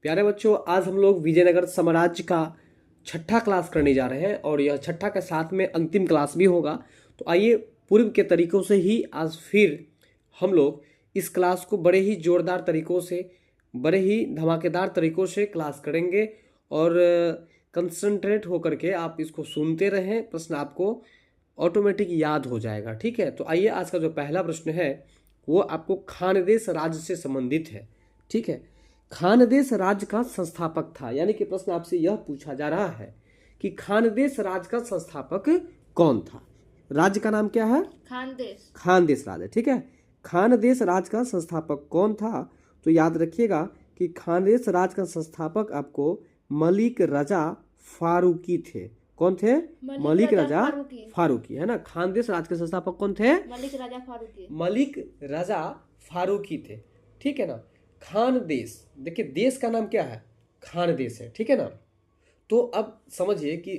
प्यारे बच्चों, आज हम लोग विजयनगर साम्राज्य का छठा क्लास करने जा रहे हैं और यह छठा के साथ में अंतिम क्लास भी होगा। तो आइए पूर्व के तरीकों से ही आज फिर हम लोग इस क्लास को बड़े ही जोरदार तरीकों से, बड़े ही धमाकेदार तरीकों से क्लास करेंगे और कंसंट्रेट होकर के आप इसको सुनते रहें। प्रश्न आपको ऑटोमेटिक याद हो जाएगा। ठीक है, तो आइए आज का जो पहला प्रश्न है वो आपको खानदेश राज्य से संबंधित है। ठीक है, खानदेश राज्य का संस्थापक था, यानी कि प्रश्न आपसे यह पूछा जा रहा है कि खानदेश राज्य का संस्थापक कौन था। राज्य का नाम क्या है? खानदेश। खानदेश राज्य। ठीक है, खानदेश राज्य का संस्थापक कौन था? तो याद रखिएगा कि खानदेश राज्य का संस्थापक आपको मलिक रजा फारूकी थे। कौन थे? मलिक रजा फारूकी, है ना। खानदेश राज्य के संस्थापक कौन थे? मलिक रजा फारूकी। मलिक रजा फारूकी थे। ठीक है ना। खानदेश, देखिए देश का नाम क्या है? खानदेश है। ठीक है ना। तो अब समझिए कि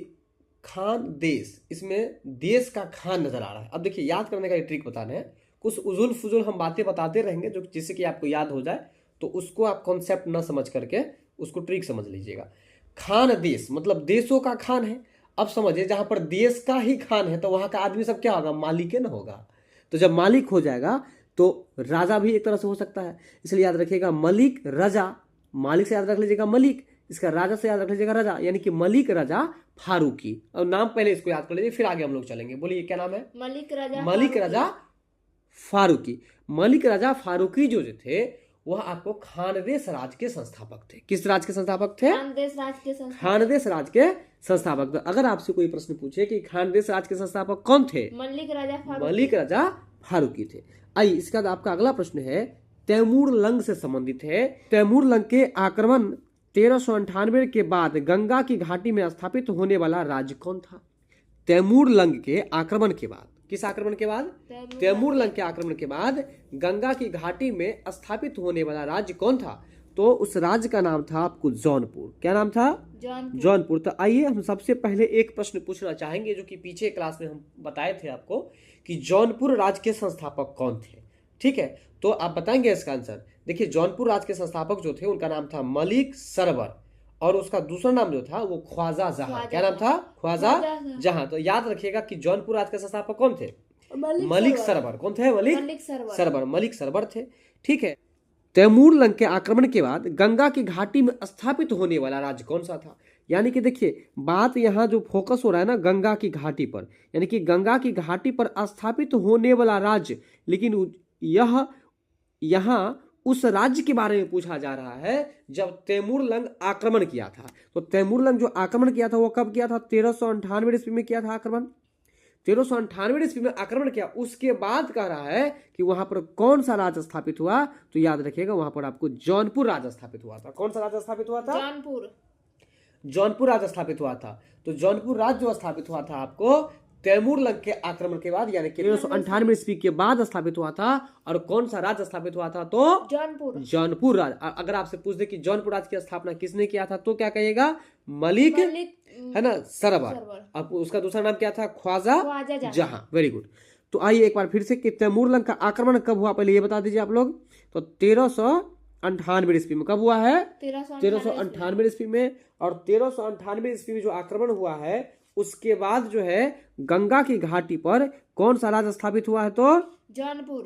खानदेश, इसमें देश का खान नजर आ रहा है। अब देखिए याद करने का ये ट्रिक बताना है। कुछ उजुल फुजुल हम बातें बताते रहेंगे जो जिससे कि आपको याद हो जाए, तो उसको आप कॉन्सेप्ट ना समझ करके उसको ट्रिक समझ लीजिएगा। खान देश मतलब देशों का खान है। अब समझिए जहां पर देश का ही खान है तो वहां का आदमी सब क्या होगा? मालिक है ना होगा। तो जब मालिक हो जाएगा तो राजा भी एक तरह से हो सकता है। इसलिए याद रखिएगा मलिक रजा, मालिक से याद रख लीजिएगा मलिक, इसका राजा से याद रख लीजिएगा राजा, यानी कि मलिक रजा फारूकी। और नाम पहले इसको याद कर लीजिए, फिर आगे हम लोग चलेंगे। बोलिए क्या नाम है? मलिक रजा फारूकी। मलिक रजा फारूकी जो थे वह आपको खानदेश राज के संस्थापक थे। किस राज के संस्थापक थे? खानदेश राज के संस्थापक। तो अगर आपसे कोई प्रश्न पूछे कि खानदेश राज के संस्थापक कौन थे? मलिक रजा फारूकी थे। आइए इसके बाद आपका अगला प्रश्न है तैमूर लंग से संबंधित है। तैमूर लंग के आक्रमण 1398 के बाद गंगा की घाटी में स्थापित होने वाला राज्य कौन था? तैमूर लंग के आक्रमण के बाद, किस आक्रमण के बाद? तैमूर लंग के आक्रमण के बाद गंगा की घाटी में स्थापित होने वाला राज्य कौन था? तो उस राज्य का नाम था आपको जौनपुर। क्या नाम था? जौनपुर। तो आइए हम सबसे पहले एक प्रश्न पूछना चाहेंगे जो कि पीछे क्लास में हम बताए थे आपको कि जौनपुर राज्य के संस्थापक कौन थे। ठीक है, तो आप बताएंगे इसका आंसर। देखिए जौनपुर राज्य के संस्थापक जो थे उनका नाम था मलिक सरवर और उसका दूसरा नाम जो था वो ख्वाजा जहां। क्या नाम था? ख्वाजा जहां। तो याद रखिएगा कि जौनपुर राज्य के संस्थापक कौन थे? मलिक सरवर। कौन थे? मलिक सरवर। मलिक सरवर थे। ठीक है, तैमूर लंग के आक्रमण के बाद गंगा की घाटी में स्थापित होने वाला राज्य कौन सा था? यानी कि देखिए बात यहाँ जो फोकस हो रहा है ना गंगा की घाटी पर, यानी कि गंगा की घाटी पर स्थापित होने वाला राज्य, लेकिन यह यहाँ उस राज्य के बारे में पूछा जा रहा है जब तैमूर लंग आक्रमण किया था। तो तैमूर लंग जो आक्रमण किया था वो कब किया था? 1398 ईस्वी में किया था आक्रमण। 1398 ईस्वी में आक्रमण किया, उसके बाद कह रहा है कि वहां पर कौन सा राज्य स्थापित हुआ? तो याद रखिएगा वहां पर आपको जौनपुर राज्य स्थापित हुआ था। कौन सा राज्य स्थापित हुआ था? जौनपुर राज्य स्थापित हुआ था। तो जौनपुर राज्य जो स्थापित हुआ था आपको तैमूर लंग के आक्रमण के बाद, यानी कि 1398 ईस्वी के बाद स्थापित हुआ था। और कौन सा राज्य स्थापित हुआ था? तो जौनपुर राज्य। अगर आपसे पूछ दे कि जौनपुर राज्य की स्थापना किसने किया था तो क्या कहिएगा? मलिक है ना सरवर। अब उसका दूसरा नाम क्या था? ख्वाजा जहां। Very good. तो आइए एक बार फिर से कि तैमूर लंग का आक्रमण कब हुआ पहले ये बता दीजिए आप लोग। तो 1398 ईस्वी में। कब हुआ है? 1398 ईस्वी में। और 1398 ईस्वी में जो आक्रमण हुआ है उसके बाद जो है गंगा की घाटी पर कौन सा राज्य स्थापित हुआ है? तो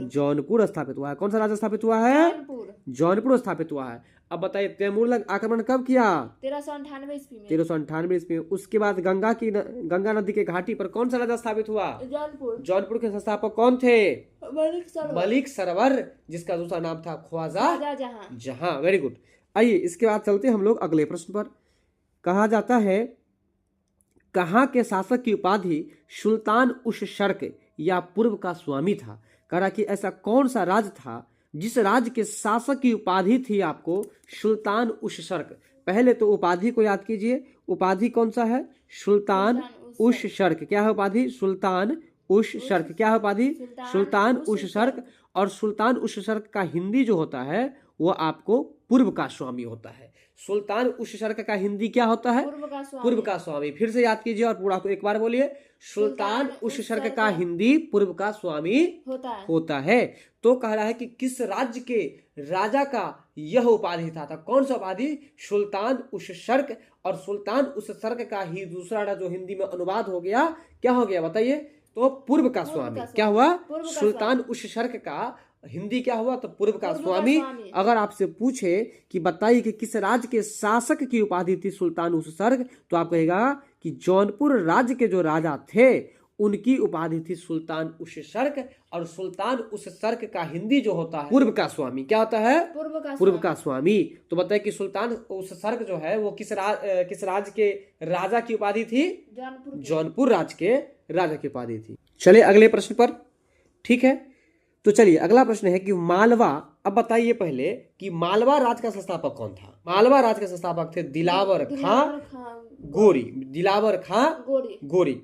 जौनपुर स्थापित हुआ है। कौन सा राज्य स्थापित हुआ है? जौनपुर स्थापित हुआ है। अब बताइए तैमूर लंग आक्रमण कब किया? 1398 ईस्वी में। उसके बाद गंगा नदी के घाटी पर कौन सा राज्य स्थापित हुआ? जौनपुर के संस्थापक कौन थे? मलिक सरवर, जिसका दूसरा नाम था ख्वाजा जहां। Very good. आइए इसके बाद चलते हम लोग अगले प्रश्न पर। कहा जाता है कहाँ के शासक की उपाधि सुल्तान उस शर्क या पूर्व का स्वामी था? कहा कि ऐसा कौन सा राज्य था जिस राज्य के शासक की उपाधि थी आपको सुल्तान उस शर्क? पहले तो उपाधि को याद कीजिए। उपाधि कौन सा है? सुल्तान उस शर्क। क्या है उपाधि? सुल्तान उस शर्क। क्या है उपाधि? सुल्तान उस शर्क। और सुल्तान उस शर्क का हिंदी जो होता है वो आपको पूर्व का स्वामी होता है। सुल्तान उस शर्क का हिंदी क्या होता है? पूर्व का स्वामी। फिर से याद कीजिए और पूरा को एक बार बोलिए। सुल्तान उस शर्क का हिंदी पूर्व का स्वामी होता है। तो कह रहा है कि किस राज्य के राजा का यह उपाधि था। कौन सा उपाधि? सुल्तान उस शर्क। और सुल्तान उस शर्क का ही दूसरा जो हिंदी में अनुवाद हो गया, क्या हो गया बताइए? तो पूर्व का स्वामी। क्या हुआ? सुल्तान उस शर्क का हिंदी क्या हुआ? तो पूर्व का स्वामी। अगर आपसे पूछे कि बताइए कि किस राज्य के शासक की उपाधि थी सुल्तान उस शर्क, तो आप कहेगा कि जौनपुर राज्य के जो राजा थे उनकी उपाधि थी सुल्तान उस शर्क। और सुल्तान उस शर्क का हिंदी जो होता है पूर्व का स्वामी। क्या होता है? पूर्व का स्वामी। तो बताइए कि सुल्तान उस शर्क जो है वो किस राज्य के राजा की उपाधि थी? जौनपुर राज्य के राजा की उपाधि थी। चलिए अगले प्रश्न पर। ठीक है, तो चलिए अगला प्रश्न है कि मालवा। अब बताइए पहले कि मालवा राज्य का संस्थापक कौन था? मालवा राज्य के संस्थापक थे दिलावर खां गोरी। दिलावर खां गोरी।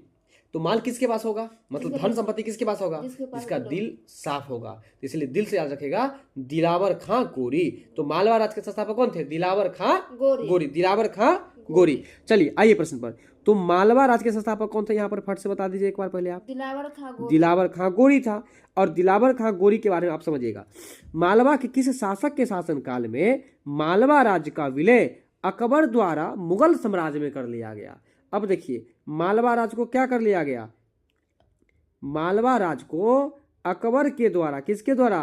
तो माल किसके पास होगा? मतलब धन संपत्ति किसके पास होगा? जिसका दिल साफ होगा। तो इसलिए दिल से याद रखेगा दिलावर खां गोरी। तो मालवा राज्य के संस्थापक कौन थे? दिलावर खां गोरी। दिलावर खां गोरी। चलिए आइए प्रश्न पर। तो मालवा राज्य के संस्थापक कौन थे? यहाँ पर फट से बता दीजिए एक बार पहले आप। दिलावर खां गोरी था। और दिलावर खां गोरी के बारे में आप समझिएगा। मालवा के किस शासक के शासन काल में मालवा राज्य का विलय अकबर द्वारा मुगल साम्राज्य में कर लिया गया? अब देखिए मालवा राज्य को क्या कर लिया गया? मालवा राज्य को अकबर के द्वारा, किसके द्वारा?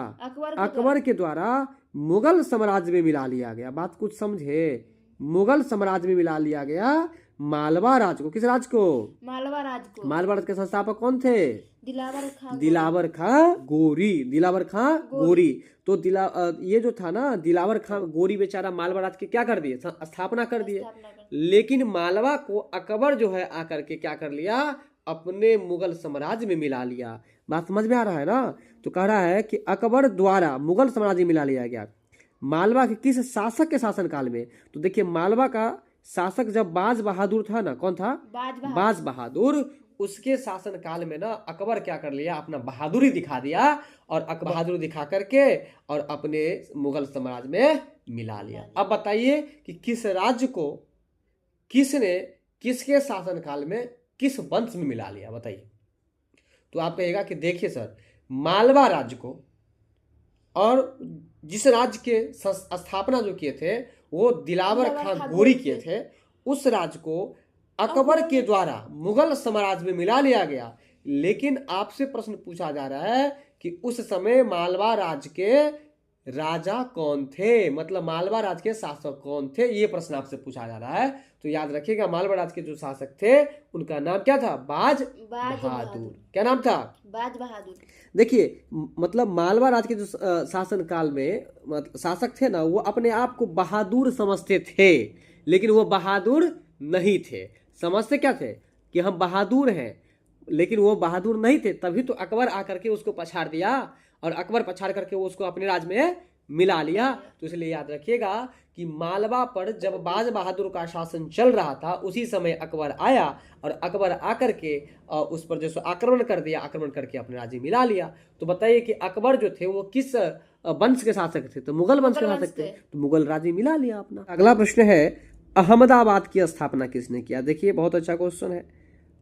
अकबर के द्वारा मुगल साम्राज्य में मिला लिया गया। बात कुछ समझे? मुगल साम्राज्य में मिला लिया गया मालवा राज्य को। किस राज्य को? मालवा राज्य के संस्थापक कौन थे? दिलावर खां गोरी। दिलावर खां गोरी। तो ये जो था ना दिलावर खां गोरी बेचारा मालवा राज्य के क्या कर दिए? स्थापना कर दिए। लेकिन मालवा को अकबर जो है आकर के क्या कर लिया? अपने मुगल साम्राज्य में मिला लिया। बात समझ में आ रहा है ना? तो कह रहा है कि अकबर द्वारा मुगल साम्राज्य में मिला लिया गया। मालवा के किस शासक के शासन काल में? तो देखिए मालवा का शासक जब बाज बहादुर था ना, कौन था? बाज बहादुर। उसके शासन काल में ना अकबर क्या कर लिया? अपना बहादुरी दिखा दिया। और बहादुरी दिखा करके और अपने मुगल साम्राज्य में मिला लिया। अब बताइए कि किस राज्य को किसने किसके शासन काल में किस वंश में मिला लिया? बताइए। तो आप कहेगा कि देखिए सर, मालवा राज्य को और जिस राज्य के स्थापना जो किए थे वो दिलावर खां गोरी किए थे, उस राज्य को अकबर के द्वारा मुगल साम्राज्य में मिला लिया गया। लेकिन आपसे प्रश्न पूछा जा रहा है कि उस समय मालवा राज्य के राजा कौन थे? मतलब मालवा राज्य के शासक कौन थे? ये प्रश्न आपसे पूछा जा रहा है। तो याद रखिएगा मालवा राज्य के जो शासक थे उनका नाम क्या था? बाज बहादुर। क्या नाम था? बाज बहादुर। देखिए मतलब मालवा राज्य के जो शासन काल में शासक थे ना, वो अपने आप को बहादुर समझते थे, लेकिन वो बहादुर नहीं थे। समझते क्या थे? कि हम बहादुर हैं, लेकिन वो बहादुर नहीं थे। तभी तो अकबर आकर के उसको पछाड़ दिया और अकबर पछाड़ करके वो उसको अपने राज्य में मिला लिया। तो इसलिए याद रखिएगा कि मालवा पर जब बाज बहादुर का शासन चल रहा था उसी समय अकबर आया और अकबर आकर के उस पर जो आक्रमण कर दिया, आक्रमण करके अपने राज्य मिला लिया। तो बताइए कि अकबर जो थे वो किस वंश के शासक थे? तो मुगल वंश के शासक थे। तो मुगल राज्य मिला लिया अपना। अगला प्रश्न है अहमदाबाद की स्थापना किसने किया? देखिए बहुत अच्छा क्वेश्चन है।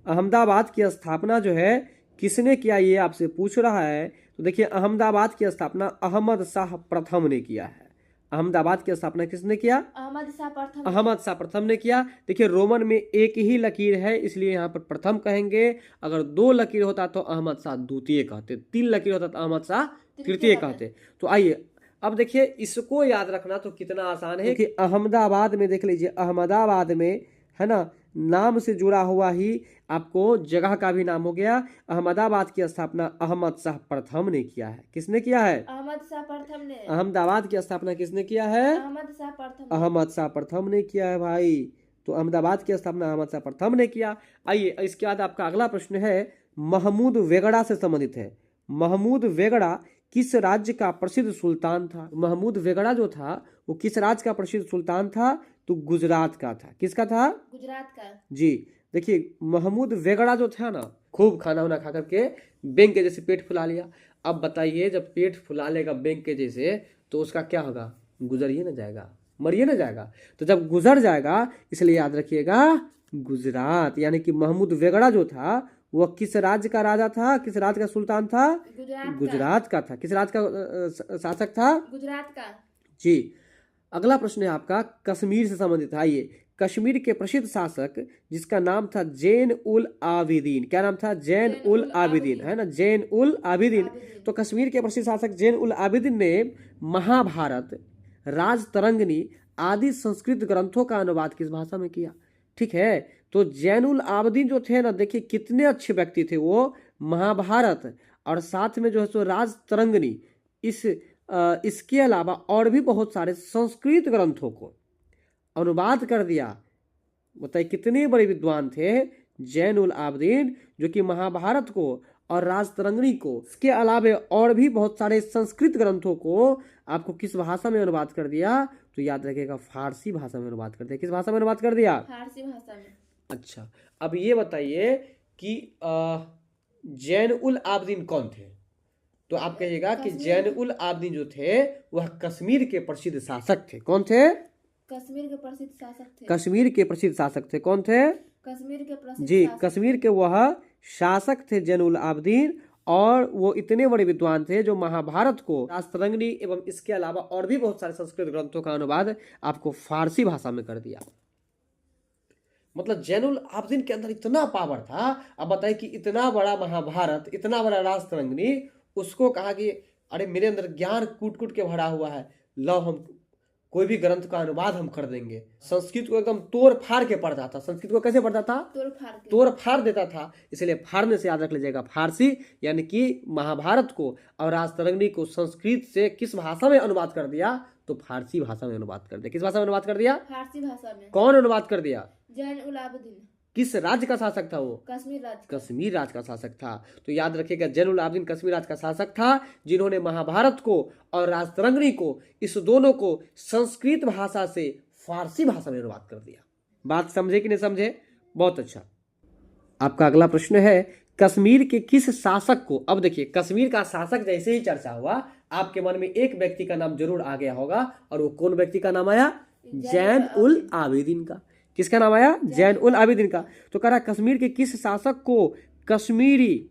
अहमदाबाद की स्थापना जो है किसने किया ये आपसे पूछ रहा है। तो देखिए अहमदाबाद की स्थापना अहमद शाह प्रथम ने किया है। अहमदाबाद की स्थापना किसने किया? अहमद शाह प्रथम ने किया। देखिए रोमन में एक ही लकीर है इसलिए यहाँ पर प्रथम कहेंगे। अगर 2 लकीर होता तो अहमद शाह द्वितीय कहते, 3 लकीर होता तो अहमद शाह तृतीय कहते। तो आइए अब देखिए इसको याद रखना तो कितना आसान है कि अहमदाबाद में देख लीजिए, अहमदाबाद में है ना नाम से जुड़ा हुआ ही आपको जगह का भी नाम हो गया। अहमदाबाद की स्थापना अहमद शाह प्रथम ने किया है। किसने किया है? अहमद शाह प्रथम ने। अहमदाबाद की स्थापना किसने किया है? अहमद शाह प्रथम ने किया है भाई। तो अहमदाबाद की स्थापना अहमद शाह प्रथम ने किया। आइए इसके बाद आपका अगला प्रश्न है महमूद वेगड़ा से संबंधित है। महमूद वेगड़ा किस राज्य का प्रसिद्ध सुल्तान था? महमूद वेगड़ा जो था वो किस राज्य का प्रसिद्ध सुल्तान था? तो गुजरात का था। किसका था? गुजरात का जी। देखिए महमूद वेगड़ा जो था ना खूब खाना वाना खा करके बैंक के जैसे पेट फुला लिया। अब बताइए जब पेट फुला लेगा बैंक के जैसे तो उसका क्या होगा? गुजरिए ना जाएगा, मरिए ना जाएगा। तो जब गुजर जाएगा इसलिए याद रखिएगा गुजरात। यानी कि महमूद वेगड़ा जो था वह किस राज्य का राजा था, किस राज्य का सुल्तान था? गुजरात गुजरात का था। किस राज्य का शासक था? गुजरात का। जी। अगला प्रश्न है आपका कश्मीर से संबंधित। आइए, कश्मीर के प्रसिद्ध शासक जिसका नाम था जैन उल आबिदीन। क्या नाम था? जैन उल आबिदीन, है ना, जैन उल आबिदीन। तो कश्मीर के प्रसिद्ध शासक जैन उल आबिदीन ने महाभारत, राजतरंगिणी आदि संस्कृत ग्रंथों का अनुवाद किस भाषा में किया? ठीक है, तो जैन उल आबिदीन जो थे ना, देखिए कितने अच्छे व्यक्ति थे वो। महाभारत और साथ में जो है सो राजतरंगिणी, इसके अलावा और भी बहुत सारे संस्कृत ग्रंथों को अनुवाद कर दिया। बताइए कितने बड़े विद्वान थे जैन उल आबिदीन, जो कि महाभारत को और राजतरंगिणी को, इसके अलावा और भी बहुत सारे संस्कृत ग्रंथों को आपको किस भाषा में अनुवाद कर दिया? तो याद रखिएगा, फारसी भाषा में अनुवाद कर दिया। किस भाषा में अनुवाद कर दिया? फारसी भाषा में। अच्छा, अब ये बताइए कि जैन उल आबिदीन कौन थे? तो आप कहिएगा कि जैन उल आबिदीन जो थे वह कश्मीर के प्रसिद्ध शासक थे। कौन थे? कश्मीर के प्रसिद्ध शासक थे। कश्मीर के प्रसिद्ध शासक थे। कौन थे? कश्मीर के प्रसिद्ध जी, शासक। कश्मीर के वह शासक थे जैन उल आबिदीन, और वो इतने बड़े विद्वान थे जो महाभारत को, राजतरंगिणी एवं इसके अलावा और भी बहुत सारे संस्कृत ग्रंथों का अनुवाद आपको फारसी भाषा में कर दिया। मतलब जैन उल आबिदीन के अंदर इतना पावर था। अब बताइए कि इतना बड़ा महाभारत, इतना बड़ा राजतरंगिणी, उसको कहा कि अरे मेरे अंदर ज्ञान कूट कूट के भरा हुआ है, लो हम कोई भी ग्रंथ का अनुवाद हम कर देंगे। संस्कृत को एकदम तोड़ फाड़ के पढ़ता था। संस्कृत को कैसे पढ़ता था? तोड़ फाड़ देता था। इसलिए फाड़ने से याद रख लीजिएगा, फारसी, यानी कि महाभारत को और राजतरंगिणी को संस्कृत से किस भाषा में अनुवाद कर दिया? तो फारसी भाषा में अनुवाद कर दिया। किस भाषा में अनुवाद कर दिया? फारसी भाषा में। कौन अनुवाद कर दिया? जैन उल आबिदीन। किस राज्य का शासक था वो? कश्मीर राज्य। कश्मीर राज्य का शासक था। तो याद रखिएगा, जैन उल आबिदीन कश्मीर राज्य का शासक था, जिन्होंने महाभारत को और राजतरंगिणी को, इस दोनों को संस्कृत भाषा से फारसी भाषा में अनुवाद कर दिया। बात समझे कि नहीं समझे? बहुत अच्छा। आपका अगला प्रश्न है कश्मीर के किस शासक को, अब देखिए कश्मीर का शासक जैसे ही चर्चा हुआ, आपके मन में एक व्यक्ति का नाम जरूर आ गया होगा, और वो कौन व्यक्ति का नाम आया? जैन उल आबिदीन का। किसका नाम आया? जैन उल आबिदीन का। तो कह रहा कश्मीर के किस शासक को कश्मीरी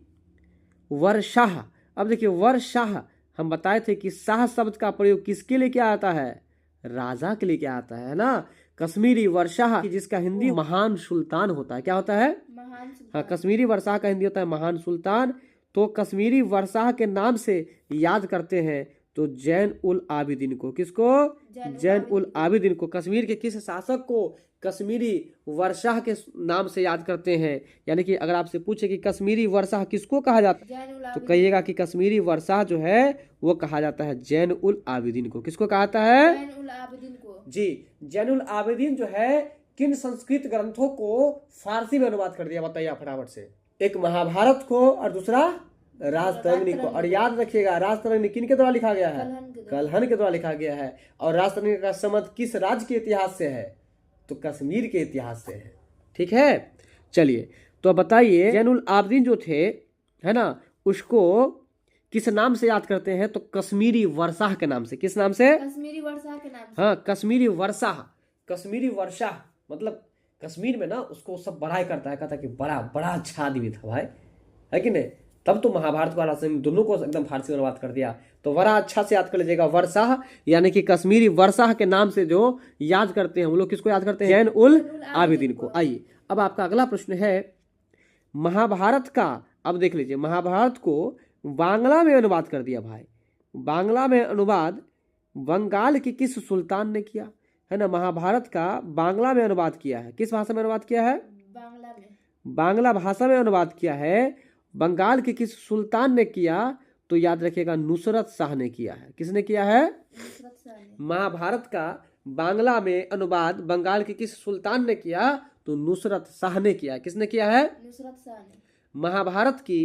वर्शाह, अब देखिए वर्शाह, हम बताए थे कि शाह शब्द का प्रयोग किसके लिए क्या आता है? राजा के लिए क्या आता है ना। कश्मीरी वर्शाह, जिसका हिंदी महान सुल्तान होता है। क्या होता है? महान सुल्तान। हाँ, कश्मीरी वर्षा का हिंदी होता है महान सुल्तान। तो कश्मीरी वर्षा के नाम से याद करते हैं तो जैन उल आबिदीन को। किसको? जैन उल आबिदीन को। कश्मीर के किस शासक को कश्मीरी वर्षा के नाम से याद करते हैं? यानी कि अगर आपसे पूछे कि कश्मीरी वर्षा किसको कहा जाता है, तो कहिएगा कि कश्मीरी वर्षा जो है वो कहा जाता है जैन उल आबिदीन को। किसको कहा जाता है? जैन उल आबिदीन को। जी, जैन उल आबिदीन जो है किन संस्कृत ग्रंथों को फारसी में अनुवाद कर दिया? बताइए फटाफट से। एक महाभारत को और दूसरा राजतरंगिणी को। और याद रखिएगा, राजतरंगिणी किन के द्वारा लिखा गया है? कल्हण के द्वारा लिखा गया है। और राजतरंगिणी का संबंध किस राज्य के इतिहास से है? तो कश्मीर के इतिहास से है। ठीक है, चलिए तो अब बताइए जैन उल आबिदीन जो थे, है ना, उसको किस नाम से याद करते हैं? तो कश्मीरी वर्षा के नाम से। किस नाम से? कश्मीरी वर्षा के नाम से। हाँ, कश्मीरी वर्षा। कश्मीरी वर्षा मतलब कश्मीर में ना उसको सब बड़ाई करता है, कहता है कि बड़ा बड़ा अच्छा आदमी था भाई, है कि नहीं। तब तो महाभारत को राजतरंगिणी दोनों को एकदम फारसी में अनुवाद कर दिया। तो बड़ा अच्छा से याद कर लीजिएगा, वर्षा, यानी कि कश्मीरी वर्षा के नाम से जो याद करते हैं हम लोग, किसको याद करते हैं? जैन उल आबिदीन को। आइए अब आपका अगला प्रश्न है महाभारत का, अब देख लीजिए, महाभारत को बांग्ला में अनुवाद कर दिया भाई। बांग्ला में अनुवाद बंगाल के किस सुल्तान ने किया? है ना, महाभारत का बांग्ला में अनुवाद किया है। किस भाषा में अनुवाद किया है? बांग्ला में। बांग्ला भाषा में अनुवाद किया है। बंगाल के किस सुल्तान ने किया? तो याद रखिएगा, नुसरत शाह ने किया है। किसने किया है? नुसरत शाह ने। महाभारत का बांग्ला में अनुवाद बंगाल के किस सुल्तान ने किया? तो नुसरत शाह ने किया। किसने किया है? नुसरत शाह ने। महाभारत की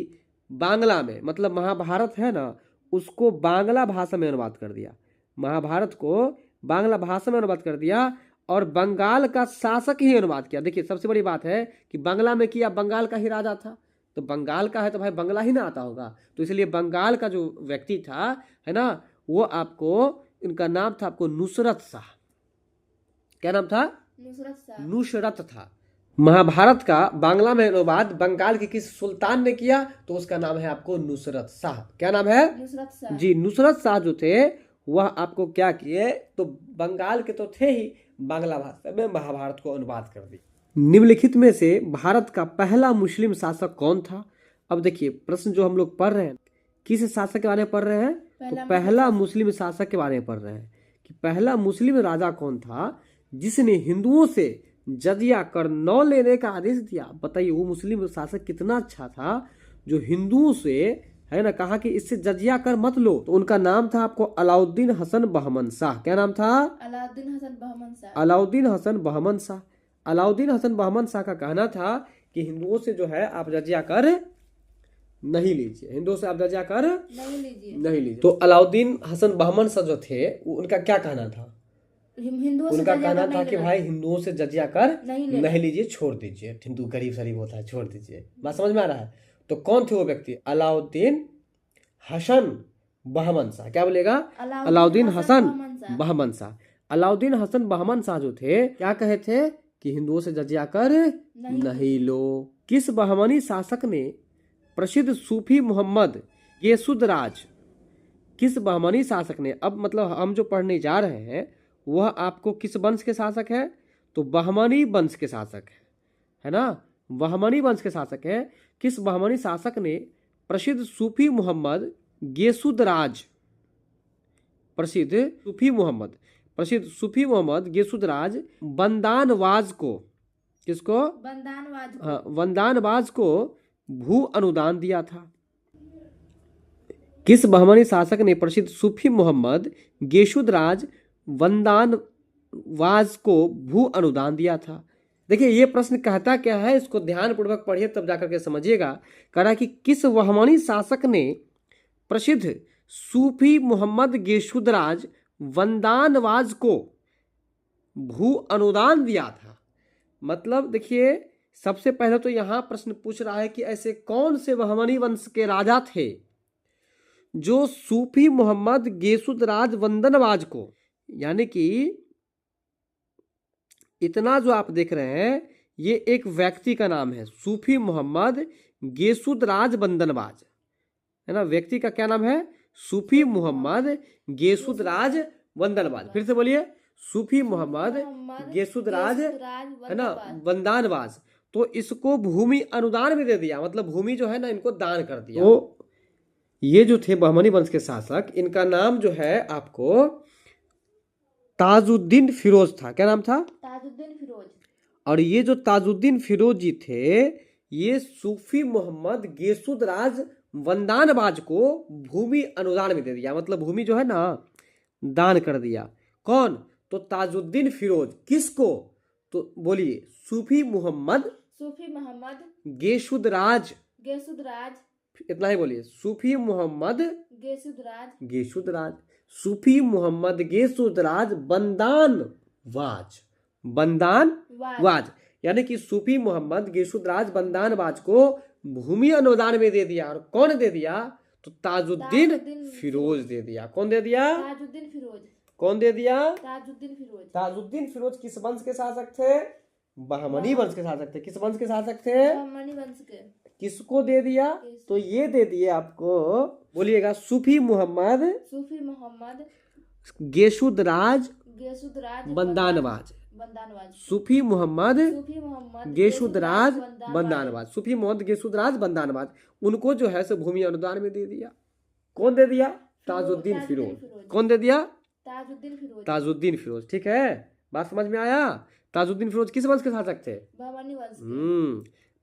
बांग्ला में, मतलब महाभारत है ना, उसको बांग्ला भाषा में अनुवाद कर दिया। महाभारत को बांग्ला भाषा में अनुवाद कर दिया और बंगाल का शासक ही अनुवाद किया। देखिए सबसे बड़ी बात है कि बांग्ला में किया, बंगाल का ही राजा था, तो बंगाल का है तो भाई बंगला ही ना आता होगा। तो इसलिए बंगाल का जो व्यक्ति था, है ना, वो आपको, इनका नाम था आपको नुसरत शाह। क्या नाम था? नुसरत शाह। नुसरत था। महाभारत का बांग्ला में अनुवाद बंगाल के किस सुल्तान ने किया? तो उसका नाम है आपको नुसरत शाह। क्या नाम है? नुसरत शाह। जी, नुसरत शाह जो थे वह आपको क्या किए? तो बंगाल के तो थे ही, बांग्ला भाषा में महाभारत को अनुवाद कर दी। निम्नलिखित में से भारत का पहला मुस्लिम शासक कौन था? अब देखिए प्रश्न जो हम लोग पढ़ रहे हैं, किस शासक के बारे में पढ़ रहे हैं? तो पहला मुस्लिम शासक के बारे में पढ़ रहे हैं कि पहला मुस्लिम राजा कौन था जिसने हिंदुओं से जजिया कर न लेने का आदेश दिया। बताइए वो मुस्लिम शासक कितना अच्छा था जो हिंदुओं से, है ना, कहा कि इससे जजिया कर मत लो। तो उनका नाम था आपको अलाउद्दीन हसन बहमन शाह। क्या नाम था? अलाउद्दीन हसन बहमन शाह। अलाउद्दीन हसन बहमन शाह। अलाउद्दीन हसन बहमन शाह का कहना था कि हिंदुओं से जो है आप जजिया कर नहीं लीजिए, हिंदुओं से आप जजिया कर नहीं लीजिए। तो अलाउद्दीन हसन बहमन शाह जो थे उनका क्या कहना था? हिंदुओं से उनका जजिया कहना कर था नहीं कि लेना। भाई हिंदुओं से जजिया कर नहीं लीजिए, छोड़ दीजिए, हिंदू गरीब शरीफ होता है, छोड़ दीजिए। बात समझ में आ रहा है? तो कौन थे वो व्यक्ति? अलाउद्दीन हसन बहमन शाह। क्या बोलेगा? अलाउद्दीन हसन बहमन शाह। अलाउद्दीन हसन बहमन शाह जो थे क्या कहे थे कि हिंदुओं से जजिया कर नहीं लो। किस बहमनी शासक ने प्रसिद्ध सूफी मोहम्मद गेसुदराज, किस बहमनी शासक ने, अब मतलब हम जो पढ़ने जा रहे हैं वह आपको किस वंश के शासक है? तो बहमनी वंश के शासक है ना, बहमनी वंश के शासक है। किस बहमनी शासक ने प्रसिद्ध सूफी मोहम्मद गेसुदराज, प्रसिद्ध सूफी मोहम्मद गेसुदराज वंदानवाज को, किसको? वंदानवाज को भू अनुदान दिया था। किस बहमनी शासक ने प्रसिद्ध सूफी मोहम्मद गेसुदराज वंदानवाज को भू अनुदान दिया था? देखिए ये प्रश्न कहता क्या है, इसको ध्यान पूर्वक पढ़िए तब जाकर के समझिएगा। कह रहा कि किस बहमनी शासक ने प्रसिद्ध सूफी मोहम्मद गेसुदराज वंदानवाज को भू अनुदान दिया था। मतलब देखिए सबसे पहले तो यहाँ प्रश्न पूछ रहा है कि ऐसे कौन से बहमनी वंश के राजा थे जो सूफी मोहम्मद गेसुदराज वंदनवाज को, यानी कि इतना जो आप देख रहे हैं ये एक व्यक्ति का नाम है, सूफी मोहम्मद गेसुदराज वंदनवाज, है ना। व्यक्ति का क्या नाम है? सूफी मोहम्मद गेसुदराज वंदनवाज। फिर से बोलिए, सूफी मोहम्मद गेसुदराज, है ना, वंदानवाज। तो इसको भूमि अनुदान भी दे दिया, मतलब भूमि जो है ना इनको दान कर दिया। तो ये जो थे बहमनी वंश के शासक, इनका नाम जो है आपको ताजुद्दीन फिरोज था। क्या नाम था? ताजुद्दीन फिरोज। और ये जो ताजुद्दीन फिरोज जी थे ये सूफी मोहम्मद गेसुदराज वंदानवाज को भूमि अनुदान में दे दिया, मतलब भूमि जो है ना दान कर दिया। कौन? तो ताजुद्दीन फिरोज। किसको? तो बोलिए, सूफी मोहम्मद गेसुदराज, इतना ही बोलिए, सूफी मोहम्मद गेसुदराज, सूफी मोहम्मद गेसुदराज वंदानवाज, यानी कि सूफी मोहम्मद गेसुदराज वंदानवाज को भूमि अनुदान में दे दिया। और कौन दे दिया? तो ताजुद्दीन फिरोज दे दिया। कौन दे दिया? ताजुद्दीन फिरोज। कौन दे दिया? ताजुद्दीन फिरोज। ताजुद्दीन फिरोज किस वंश के शासक थे? बहमनी वंश के शासक थे। किस वंश के शासक थे? बहमनी वंश के। किसको दे दिया? तो ये दे दिए आपको, बोलिएगा, सूफी मोहम्मद गेसुदराज वंदानवाज। सूफी मोहम्मद गेसुदराज वंदानवाज, सूफी मोहम्मद गेसुदराज वंदानवाज, उनको जो है सो भूमि अनुदान में दे दिया। कौन दे दिया? ताजुद्दीन फिरोज। कौन दे दिया? ताजुद्दीन फिरोज। ठीक है, बात समझ में आया? ताजुद्दीन फिरोज किस वंश के शासक थे?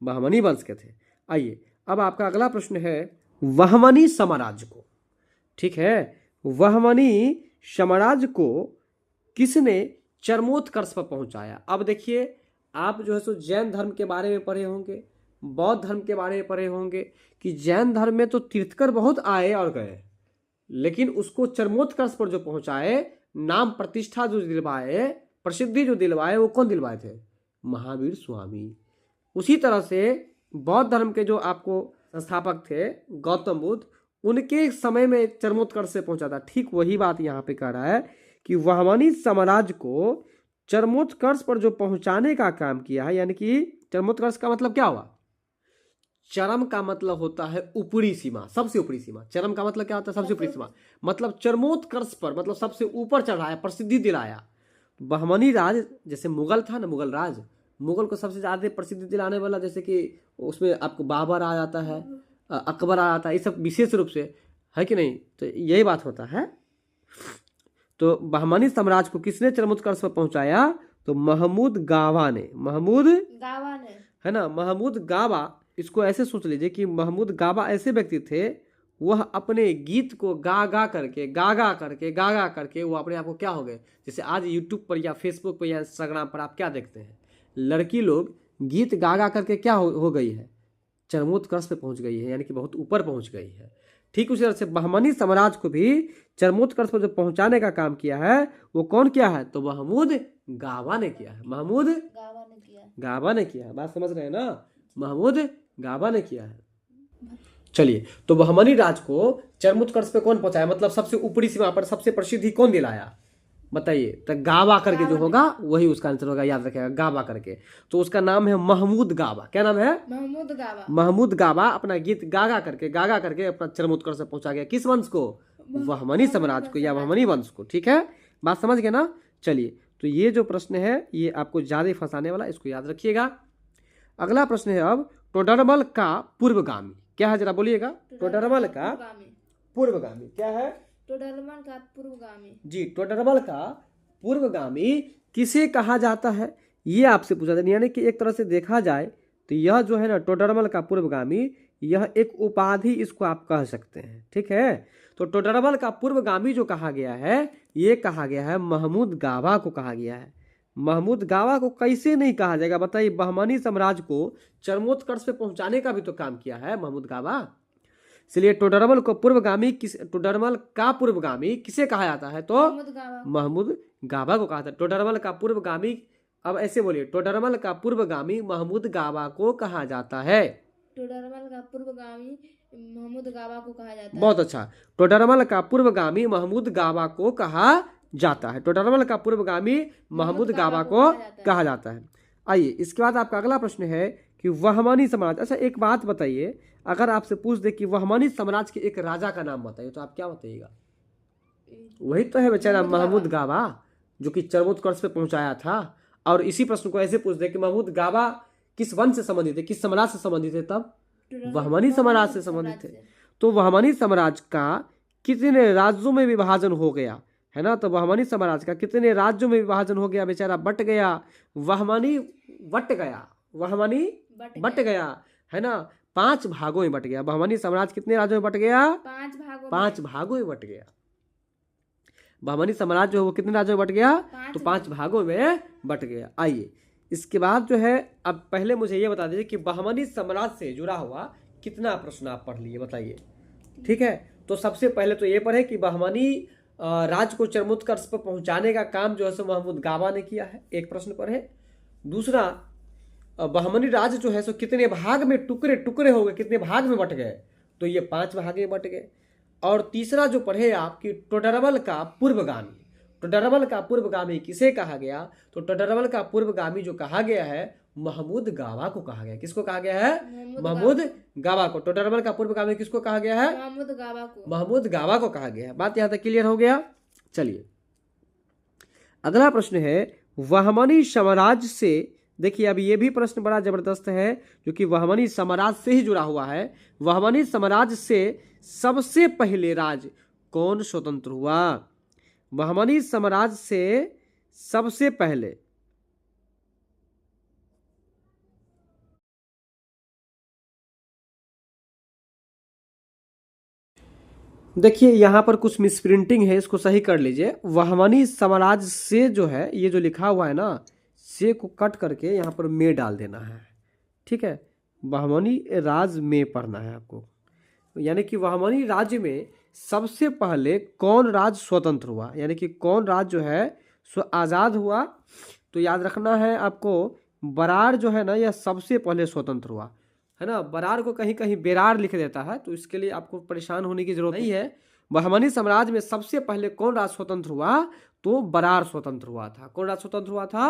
बहमनी वंश के थे। आइए अब आपका अगला प्रश्न है बहमनी साम्राज्य को, ठीक है, बहमनी साम्राज्य को किसने चरमोत्कर्ष पर पहुंचाया? अब देखिए आप जो है सो जैन धर्म के बारे में पढ़े होंगे, बौद्ध धर्म के बारे में पढ़े होंगे कि जैन धर्म में तो तीर्थकर बहुत आए और गए, लेकिन उसको चरमोत्कर्ष पर जो पहुंचाए, नाम प्रतिष्ठा जो दिलवाए, प्रसिद्धि जो दिलवाए, वो कौन दिलवाए थे? महावीर स्वामी। उसी तरह से बौद्ध धर्म के जो आपको संस्थापक थे गौतम बुद्ध, उनके समय में चरमोत्कर्ष से पहुंचा था। ठीक वही बात यहाँ पे कह रहा है कि बहमनी साम्राज्य को चरमोत्कर्ष पर जो पहुंचाने का काम किया है, यानी कि चरमोत्कर्ष का मतलब क्या हुआ? चरम का मतलब होता है ऊपरी सीमा, सबसे ऊपरी सीमा। चरम का मतलब क्या होता है? सबसे ऊपरी सीमा, मतलब चरमोत्कर्ष पर, मतलब सबसे ऊपर चढ़ाया, प्रसिद्धि दिलाया। बहमनी राज जैसे मुगल था ना, मुगल राज, मुगल को सबसे ज्यादा प्रसिद्धि दिलाने वाला, जैसे कि उसमें आपको बाबर आ जाता है, अकबर आ जाता है, ये सब विशेष रूप से है कि नहीं? तो यही बात होता है। तो बहमनी साम्राज्य को किसने चरमोत्कर्ष पर पहुंचाया? तो महमूद गावा ने, महमूद गावा ने, है ना, महमूद गावा। इसको ऐसे सोच लीजिए कि महमूद गावा ऐसे व्यक्ति थे, वह अपने गीत को गा गा करके वो अपने आप को क्या हो गए, जैसे आज यूट्यूब पर या फेसबुक पर या इंस्टाग्राम पर आप क्या देखते हैं, लड़की लोग गीत गा गा करके क्या हो गई है, चरमोत्कर्ष पे पहुंच गई है, यानी कि बहुत ऊपर पहुंच गई है। ठीक उसी तरह से बहमनी साम्राज्य को भी चरमोत्कर्ष पर जो पहुंचाने का काम किया है वो कौन किया है? तो महमूद गावा ने किया है, महमूद गावा ने किया है। बात समझ रहे हैं ना? महमूद गावा ने किया है। चलिए, तो बहमनी राज को चरमोत्कर्ष पे कौन पहुंचाया, मतलब सबसे ऊपरी सीमा पर सबसे प्रसिद्धि कौन दिलाया? बताइए। तो गावा करके जो होगा वही उसका आंसर होगा, याद रखिएगा, गावा करके। तो उसका नाम है महमूद गावा। क्या नाम है? महमूद गावा। महमूद गावा अपना गीत गागा करके अपना चरमोत्कर्ष से पहुंचा गया। किस वंश को? बहमनी साम्राज्य को या बहमनी वंश को। ठीक है, बात समझ गए ना? चलिए, तो ये जो प्रश्न है ये आपको ज्यादा फंसाने वाला, इसको याद रखिएगा। अगला प्रश्न है अब टोडरमल का पूर्वगामी क्या है, जरा बोलिएगा। टोडरमल का पूर्वगामी क्या है? टोडरमल का पूर्वगामी जी, टोडरमल का पूर्वगामी किसे कहा जाता है, ये आपसे पूछा जाता है। यानी कि एक तरह से देखा जाए तो यह जो है ना टोडरमल का पूर्वगामी, यह एक उपाधि इसको आप कह सकते हैं। ठीक है, तो टोडरमल का पूर्वगामी जो कहा गया है, ये कहा गया है महमूद गावा को कहा गया है। महमूद गावा को कैसे नहीं कहा जाएगा, बताइए। बहमनी साम्राज्य को चरमोत्कर्ष पे पहुंचाने का भी तो काम किया है महमूद गावा। इसलिए टोडरमल को पूर्वगामी टोडरमल का पूर्वगामी किसे कहा जाता है? तो महमूद गावा को कहा था। टोडरमल का पूर्वगामी, अब ऐसे बोलिए, टोडरमल का पूर्वगामी महमूद गावा को कहा जाता है। टोडरमल का पूर्वगामी महमूद गावा को कहा जाता है। बहुत अच्छा, टोडरमल का पूर्वगामी महमूद गावा को कहा जाता है। टोडरमल का पूर्वगामी महमूद गावा को कहा जाता है। आइए, इसके बाद आपका अगला प्रश्न है कि बहमनी साम्राज्य। अच्छा, एक बात बताइए, अगर आपसे पूछ दे कि बहमनी साम्राज्य के एक राजा का नाम बताइए, तो आप क्या बताइएगा? वही तो है बेचारा महमूद गावा, जो कि चरमोत्कर्ष पे पहुंचाया था। और इसी प्रश्न को ऐसे पूछ दे कि महमूद गावा किस वंश से संबंधित है, किस साम्राज्य से संबंधित है, तब बहमनी साम्राज्य से संबंधित है। तो बहमनी साम्राज्य का कितने राज्यों में विभाजन हो गया है ना? तो बहमनी साम्राज्य का कितने राज्यों में विभाजन हो गया, बेचारा बट गया, बहमनी बट गया है ना, 5 भागों में बट गया। बहमनी साम्राज्य कितने राज्यों में बट गया? 5 भागों में बट गया। बहमनी साम्राज्य जो है वो कितने राज्यों में बट गया? तो 5 भागों में बट गया। आइए, इसके बाद जो है, अब पहले मुझे ये बता दीजिए कि बहमनी साम्राज्य से जुड़ा हुआ कितना प्रश्न आप पढ़ लिए, बताइए। ठीक है, तो सबसे पहले तो ये पढ़े कि बहमनी राज्य को चरमोत्कर्ष पर पहुंचाने का काम जो है सो महमूद गावा ने किया है, एक प्रश्न पढ़े। दूसरा, बहमनी राज्य जो है सो कितने भाग में टुकड़े हो गए, कितने भाग में बट गए, तो ये 5 भाग में बट गए। और तीसरा जो पढ़े आप कि टोडरमल का पूर्वगामी, टोडरमल का पूर्वगामी किसे कहा गया? तो टोडरमल का पूर्वगामी जो कहा गया है महमूद गावा को कहा गया। किसको कहा गया है? महमूद गावा को। टोडरमल का पूर्वगामी किसको कहा गया है? महमूद गावा को कहा गया है। बात यहां तक क्लियर हो गया। चलिए, अगला प्रश्न है बहमनी साम्राज्य से। देखिए, अब ये भी प्रश्न बड़ा जबरदस्त है, जो कि बहमनी साम्राज्य से ही जुड़ा हुआ है। बहमनी साम्राज्य से सबसे पहले राज्य कौन स्वतंत्र हुआ? बहमनी साम्राज्य से सबसे पहले देखिए, यहां पर कुछ मिसप्रिंटिंग है, इसको सही कर लीजिए। बहमनी साम्राज्य से जो है, ये जो लिखा हुआ है ना, से को कट करके यहाँ पर में डाल देना है। ठीक है, बहमनी राज्य में पढ़ना है आपको। यानी कि बहमनी राज्य में सबसे पहले कौन राज्य स्वतंत्र हुआ, यानी कि कौन राज्य जो है सो आज़ाद हुआ। तो याद रखना है आपको, बराड़ जो है ना, यह सबसे पहले स्वतंत्र हुआ है ना। बराड़ को कहीं कहीं बेरार लिख देता है, तो इसके लिए आपको परेशान होने की जरूरत नहीं है। बहमनी साम्राज्य में सबसे पहले कौन राज्य स्वतंत्र हुआ? तो बरार स्वतंत्र हुआ था। कौन राज्य स्वतंत्र हुआ था?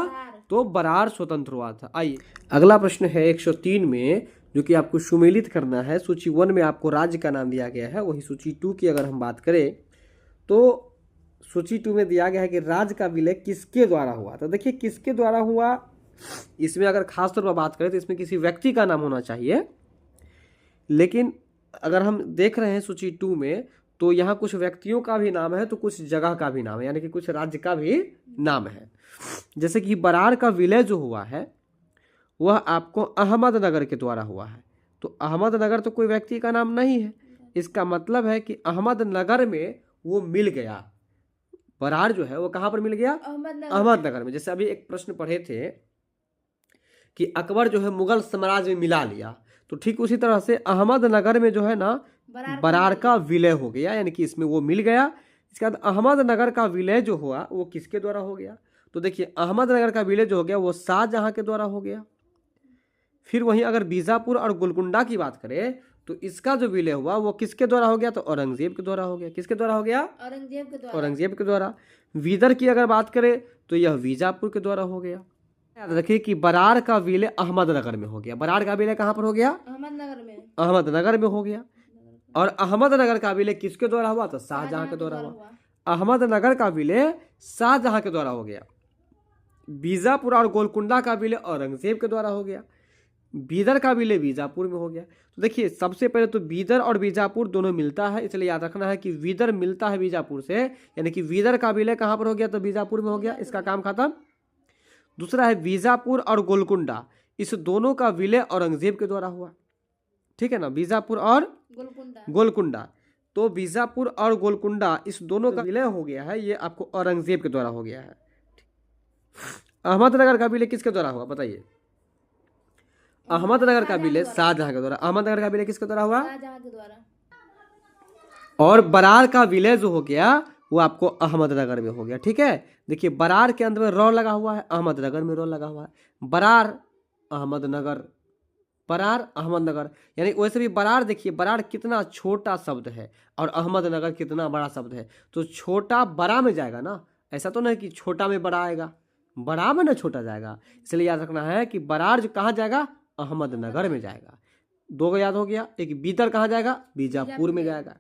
तो बरार स्वतंत्र हुआ था। आइए अगला प्रश्न है 103 में, जो कि आपको सुमेलित करना है। सूची 1 में आपको राज्य का नाम दिया गया है, वही सूची 2 की अगर हम बात करें तो सूची 2 में दिया गया है कि राज्य का विलय किसके द्वारा हुआ। तो देखिए किसके द्वारा हुआ, इसमें अगर खास तौर पर बात करें तो इसमें किसी व्यक्ति का नाम होना चाहिए, लेकिन अगर हम देख रहे हैं सूची 2 में तो यहाँ कुछ व्यक्तियों का भी नाम है तो कुछ जगह का भी नाम है, यानी कि कुछ राज्य का भी नाम है। जैसे कि बरार का विलय जो हुआ है वह आपको अहमदनगर के द्वारा हुआ है। तो अहमदनगर तो कोई व्यक्ति का नाम नहीं है, इसका मतलब है कि अहमदनगर में वो मिल गया। बरार जो है वो कहाँ पर मिल गया? अहमदनगर में। जैसे अभी एक प्रश्न पढ़े थे कि अकबर जो है मुगल साम्राज्य में मिला लिया, तो ठीक उसी तरह से अहमदनगर में जो है ना बरार का विलय हो गया, यानी कि इसमें वो मिल गया। इसके बाद अहमदनगर का विलय जो हुआ वो किसके द्वारा हो गया? तो देखिए अहमदनगर का विलय जो हो गया वो शाहजहां के द्वारा हो गया। फिर वहीं अगर बीजापुर और गोलकुंडा की बात करें तो इसका जो विलय हुआ वो किसके द्वारा हो गया? तो औरंगजेब के द्वारा हो गया। किसके द्वारा हो गया? औरंगजेब के द्वारा। औरंगजेब के द्वारा। वीदर की अगर बात करें तो यह बीजापुर के द्वारा हो गया। याद रखिए कि बरार का विलय अहमदनगर में हो गया। बरार का विलय कहाँ पर हो गया? अहमदनगर में। अहमदनगर में हो गया। और अहमदनगर का विलय किसके द्वारा हुआ? तो शाहजहां के द्वारा हुआ। अहमदनगर का विलय शाहजहां के द्वारा हो गया। बीजापुर और गोलकुंडा का विलय औरंगजेब के द्वारा हो गया। बीदर का विलय बीजापुर में हो गया। तो देखिए सबसे पहले तो बीदर और बीजापुर दोनों मिलता है, इसलिए याद रखना है कि बीदर मिलता है बीजापुर से, यानी कि बीदर का विलय कहाँ पर हो गया? तो बीजापुर में हो गया, इसका काम खत्म। दूसरा है बीजापुर और गोलकुंडा, इस दोनों का विलय औरंगजेब के द्वारा हुआ। ठीक है ना, बीजापुर और गोलकुंडा। तो बीजापुर और गोलकुंडा इस दोनों का विलय हो गया है, ये आपको औरंगजेब के द्वारा हो गया है। अहमदनगर का विलय किसके द्वारा हुआ बताइए? अहमदनगर का विलय शाहजहां के द्वारा। अहमदनगर का विलय किसके द्वारा हुआ? शाहजहां के द्वारा। और बरार का विलय जो हो गया वो आपको अहमदनगर में हो गया। ठीक है, देखिए बरार के अंत में रौ लगा हुआ है, अहमदनगर में रौ लगा हुआ है। बरार अहमदनगर, बरार अहमदनगर, यानी वैसे भी बरार देखिए बरार कितना छोटा शब्द है और अहमदनगर कितना बड़ा शब्द है, तो छोटा बड़ा में जाएगा ना, ऐसा तो नहीं कि छोटा में बड़ा आएगा, बड़ा में ना छोटा जाएगा। इसलिए याद रखना है कि बरार जो कहाँ जाएगा? अहमदनगर में जाएगा। दो को याद हो गया। एक बीदर कहाँ जाएगा? बीजापुर में जाएगा।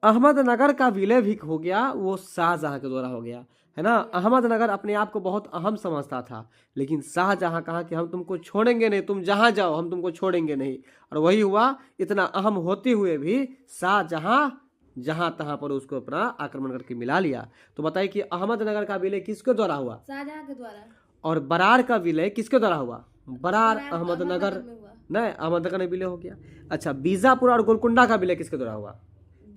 अहमदनगर का विलय भी हो गया, वो शाहजहां के द्वारा हो गया, है ना। अहमदनगर अपने आप को बहुत अहम समझता था, लेकिन शाहजहां कहा कि हम तुमको छोड़ेंगे नहीं, तुम जहां जाओ हम तुमको छोड़ेंगे नहीं। और वही हुआ, इतना अहम होते हुए भी शाहजहां जहां तहां पर उसको अपना आक्रमण करके मिला लिया। तो बताइए कि अहमदनगर का विलय किसके द्वारा हुआ? शाहजहां के द्वारा। और बरार का विलय किसके द्वारा हुआ? बरार अहमदनगर, नहीं अहमदनगर में विलय हो गया। अच्छा, बीजापुर और गोलकुंडा का विलय किसके द्वारा हुआ?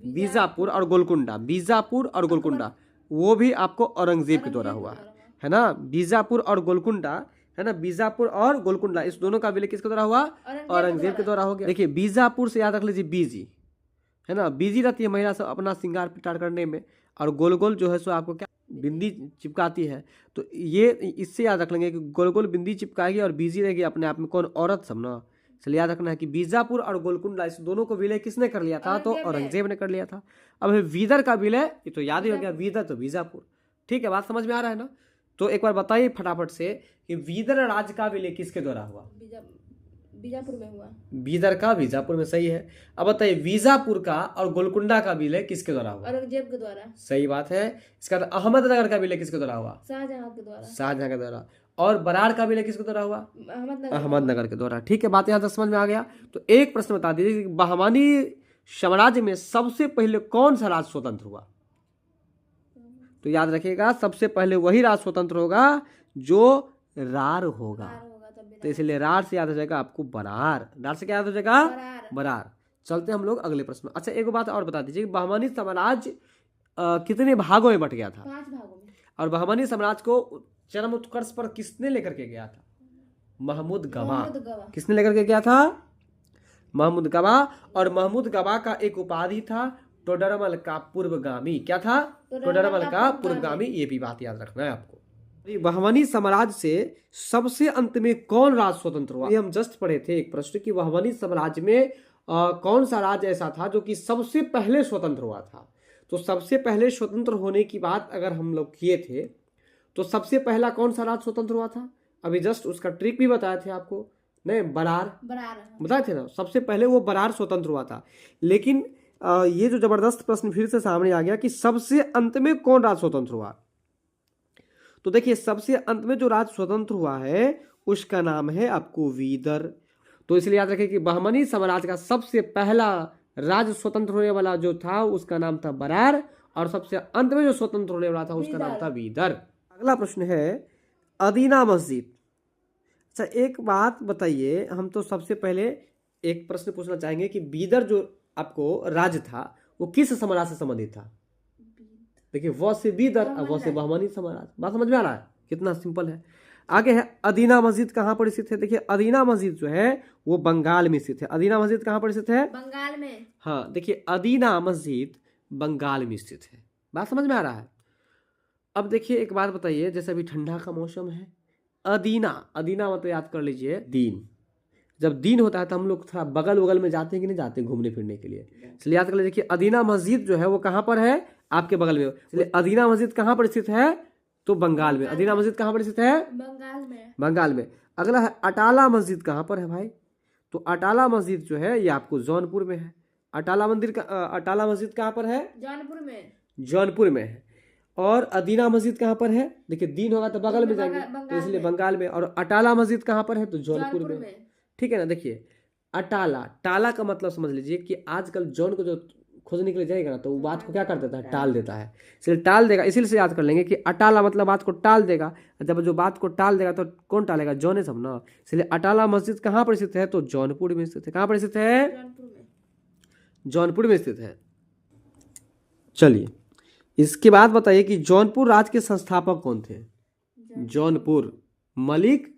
बीजापुर और गोलकुंडा, बीजापुर और गोलकुंडा वो भी आपको औरंगजेब के द्वारा हुआ, है ना। बीजापुर और गोलकुंडा, है ना, बीजापुर और गोलकुंडा इस दोनों का विलय किसके द्वारा हुआ? औरंगजेब के द्वारा हो गया। देखिए बीजापुर से याद रख लीजिए बीजी, है ना, बीजी रहती है महिला सब अपना श्रृंगार पिटार करने में, और गोल गोल जो है सो आपको क्या बिंदी चिपकाती है। तो ये इससे याद रख लेंगे कि गोल गोल बिंदी चिपकाएगी और बीजी रहेगी अपने आप में कौन? औरत सब ना। इसलिए याद रखना है कि बीजापुर और गोलकुंडा इस दोनों को विलय किसने कर लिया था? तो औरंगजेब ने कर लिया था। अब वीदर का विलय, ये तो याद ही हो गया, वीदर तो बीजापुर। ठीक है, बात समझ में आ रहा है ना। तो एक बार बताइए फटाफट से कि वीदर राज्य का विलय किसके द्वारा हुआ? बीजापुर में हुआ। बीदर का बीजापुर में, सही है। अब बताइए बीजापुर का और गोलकुंडा का विलय किसके द्वारा हुआ? औरंगजेब के द्वारा। सही बात है। इसका अहमदनगर का विलय किसके द्वारा हुआ? शाहजहां के द्वारा। शाहजहां के द्वारा। और बरार का विलय किसके द्वारा हुआ? अहमदनगर के द्वारा। ठीक है, बात यहाँ तक समझ में आ गया। तो एक प्रश्न बता दीजिए कि बहमानी साम्राज्य में सबसे पहले कौन सा राज्य स्वतंत्र हुआ? तो याद रखिएगा सबसे पहले वही राज्य स्वतंत्र होगा जो रार होगा। तो इसलिए रार से याद हो जाएगा आपको बरार। रार से क्या याद हो जाएगा? बरार। चलते हम लोग अगले प्रश्न में। अच्छा एक बात और बता दीजिए, बहमानी साम्राज्य कितने भागों में बट गया था? 5 भागों में। और बहमानी साम्राज्य को चरम उत्कर्ष पर किसने लेकर के गया था? महमूद गवा। किसने लेकर के गया था? महमूद गवा। और महमूद गवा का एक उपाधि था टोडरमल का पूर्वगामी। क्या था? टोडरमल का पूर्वगामी। ये भी बात याद रखना है आपको। बहमानी साम्राज्य से सबसे अंत में कौन राज्य स्वतंत्र हुआ? ये हम जस्ट पढ़े थे एक प्रश्न कि बहमानी साम्राज्य में कौन सा राज्य ऐसा था जो कि सबसे पहले स्वतंत्र हुआ था। तो सबसे पहले स्वतंत्र होने की बात अगर हम लोग किए थे तो सबसे पहला कौन सा राज्य स्वतंत्र हुआ था, अभी जस्ट उसका ट्रिक भी बताए थे आपको, नहीं बरार बताए थे ना, सबसे पहले वो बरार स्वतंत्र हुआ था। लेकिन ये जो जबरदस्त प्रश्न फिर से सामने आ गया कि सबसे अंत में कौन राज्य स्वतंत्र हुआ। तो देखिए सबसे अंत में जो राज्य स्वतंत्र हुआ है उसका नाम है आपको वीदर। तो इसलिए याद रखें कि बहमनी साम्राज्य का सबसे पहला राज्य स्वतंत्र होने वाला जो था उसका नाम था बरार, और सबसे अंत में जो स्वतंत्र होने वाला था उसका नाम था वीदर। अगला प्रश्न है अदीना मस्जिद। अच्छा एक बात बताइए, हम तो सबसे पहले एक प्रश्न पूछना चाहेंगे कि बीदर जो आपको राज्य था वो किस साम्राज्य से संबंधित था। देखिए व से बीदर और व से बहमनी साम्राज्य। बात समझ में आ रहा है, कितना सिंपल है। आगे है अदीना मस्जिद कहाँ पर स्थित है। देखिए अदीना मस्जिद जो है वो बंगाल में स्थित है। अदीना मस्जिद कहाँ पर स्थित है, बंगाल में। हाँ देखिए अदीना मस्जिद बंगाल में स्थित है। बात समझ में आ रहा है। अब देखिए एक बात बताइए, जैसे अभी ठंडा का मौसम है, अदीना अदीना मतलब याद कर लीजिए दिन। जब दिन होता है तो हम लोग थोड़ा बगल बगल में जाते हैं कि नहीं जाते घूमने फिरने के लिए, इसलिए याद कर लीजिए कि अदीना मस्जिद जो है वो कहाँ पर है, आपके बगल में। इसलिए अदीना मस्जिद कहाँ पर स्थित है, तो बंगाल में। अदीना मस्जिद कहाँ पर स्थित है, बंगाल में। अगला है अटाला मस्जिद कहाँ पर है भाई, तो अटाला मस्जिद जो है ये आपको जौनपुर में है। अटाला मस्जिद कहाँ पर है, जौनपुर में है। और अदीना मस्जिद कहाँ पर है, देखिए दिन होगा तो बगल में जाएंगे तो इसलिए बंगाल में। और अटाला मस्जिद कहाँ पर है, तो जौनपुर में। ठीक है ना। देखिए अटाला, टाला का मतलब समझ लीजिए कि आजकल जौन को जो खोजने के लिए जाएगा ना तो वो बात को क्या कर देता है, टाल देता है। इसलिए टाल देगा, इसीलिए से याद कर लेंगे कि अटाला मतलब बात को टाल देगा। जब जो बात को टाल देगा तो कौन टालेगा, जौन है सब ना। इसलिए अटाला मस्जिद कहाँ पर स्थित है, तो जौनपुर में स्थित है। कहाँ पर स्थित है, जौनपुर में स्थित है। चलिए इसके बाद बताइए कि जौनपुर राज्य के संस्थापक कौन थे। जौनपुर मलिक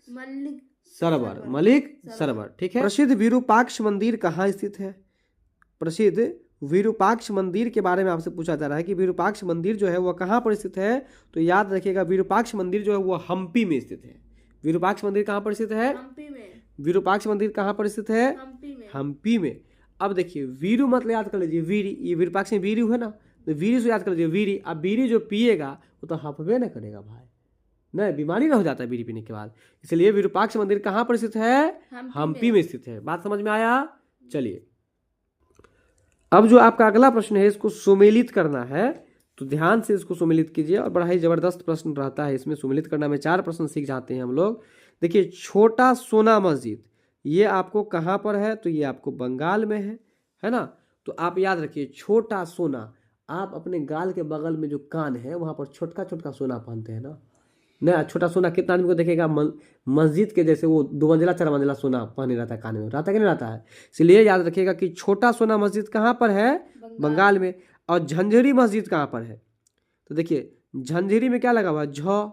सरवर। ठीक है। प्रसिद्ध विरूपाक्ष मंदिर कहाँ स्थित है। प्रसिद्ध विरूपाक्ष मंदिर के बारे में आपसे पूछा जा रहा है कि विरूपाक्ष मंदिर जो है वह कहाँ पर स्थित है। तो याद रखिएगा विरूपाक्ष मंदिर जो है वह हम्पी में स्थित है। विरूपाक्ष मंदिर कहाँ पर स्थित है, विरूपाक्ष मंदिर कहाँ पर स्थित है, हम्पी में। अब देखिए वीरू मतलब याद कर लीजिए वीरी, ये विरूपाक्ष में वीरू है ना, तो वीरी से याद कर लीजिए वीरी। अब बीरी जो पिएगा वो तो हफबे ना करेगा भाई, नहीं बीमारी ना हो जाता है बीड़ी पीने के बाद। इसलिए विरूपाक्ष मंदिर कहाँ पर स्थित है, हम्पी में स्थित है। बात समझ में आया। चलिए अब जो आपका अगला प्रश्न है इसको सुमेलित करना है, तो ध्यान से इसको सुमेलित कीजिए। और बड़ा ही जबरदस्त प्रश्न रहता है इसमें, सुमेलित करना में 4 प्रश्न सीख जाते हैं हम लोग। देखिए छोटा सोना मस्जिद ये आपको कहाँ पर है, तो ये आपको बंगाल में है ना। तो आप याद रखिए छोटा सोना, आप अपने गाल के बगल में जो कान है वहाँ पर छोटका छोटका सोना पहनते हैं ना छोटा सोना कितना आदमी को देखेगा मस्जिद के जैसे वो 2 मंजिला 4 मंजिला सोना पहने रहता है, कान में रहता है कि नहीं रहता है। इसलिए याद रखिएगा कि छोटा सोना मस्जिद कहाँ पर है, बंगाल में। और झंझरी मस्जिद कहाँ पर है, तो देखिए झंझरी में क्या लगा हुआ है, झ।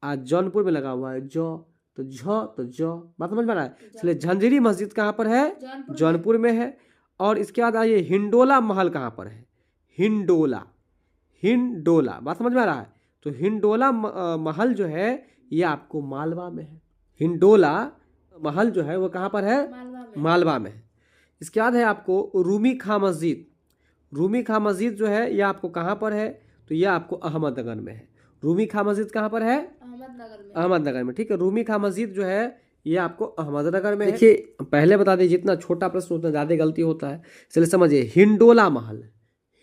आज जौनपुर में लगा हुआ है जौ, तो झ। बात समझ में आ रहा है। इसलिए झंझरी मस्जिद कहाँ पर है, जौनपुर में है। और इसके बाद आइए हिंडोला महल कहाँ पर है, हिंडोला। बात समझ में आ रहा है। तो हिंडोला महल जो है ये आपको मालवा में है। हिंडोला महल जो है वो कहाँ पर है, मालवा में है। इसके बाद है आपको रूमी खां मस्जिद। रूमी खां मस्जिद जो है ये आपको कहाँ पर है, तो ये आपको अहमदनगर में है। रूमी खां मस्जिद कहाँ पर है, अहमदनगर में। ठीक है। रूमी खां मस्जिद जो है ये आपको अहमदनगर में। देखिए पहले बता दें जितना छोटा प्रश्न उतना ज़्यादा गलती होता है, चलिए समझिए हिंडोला महल,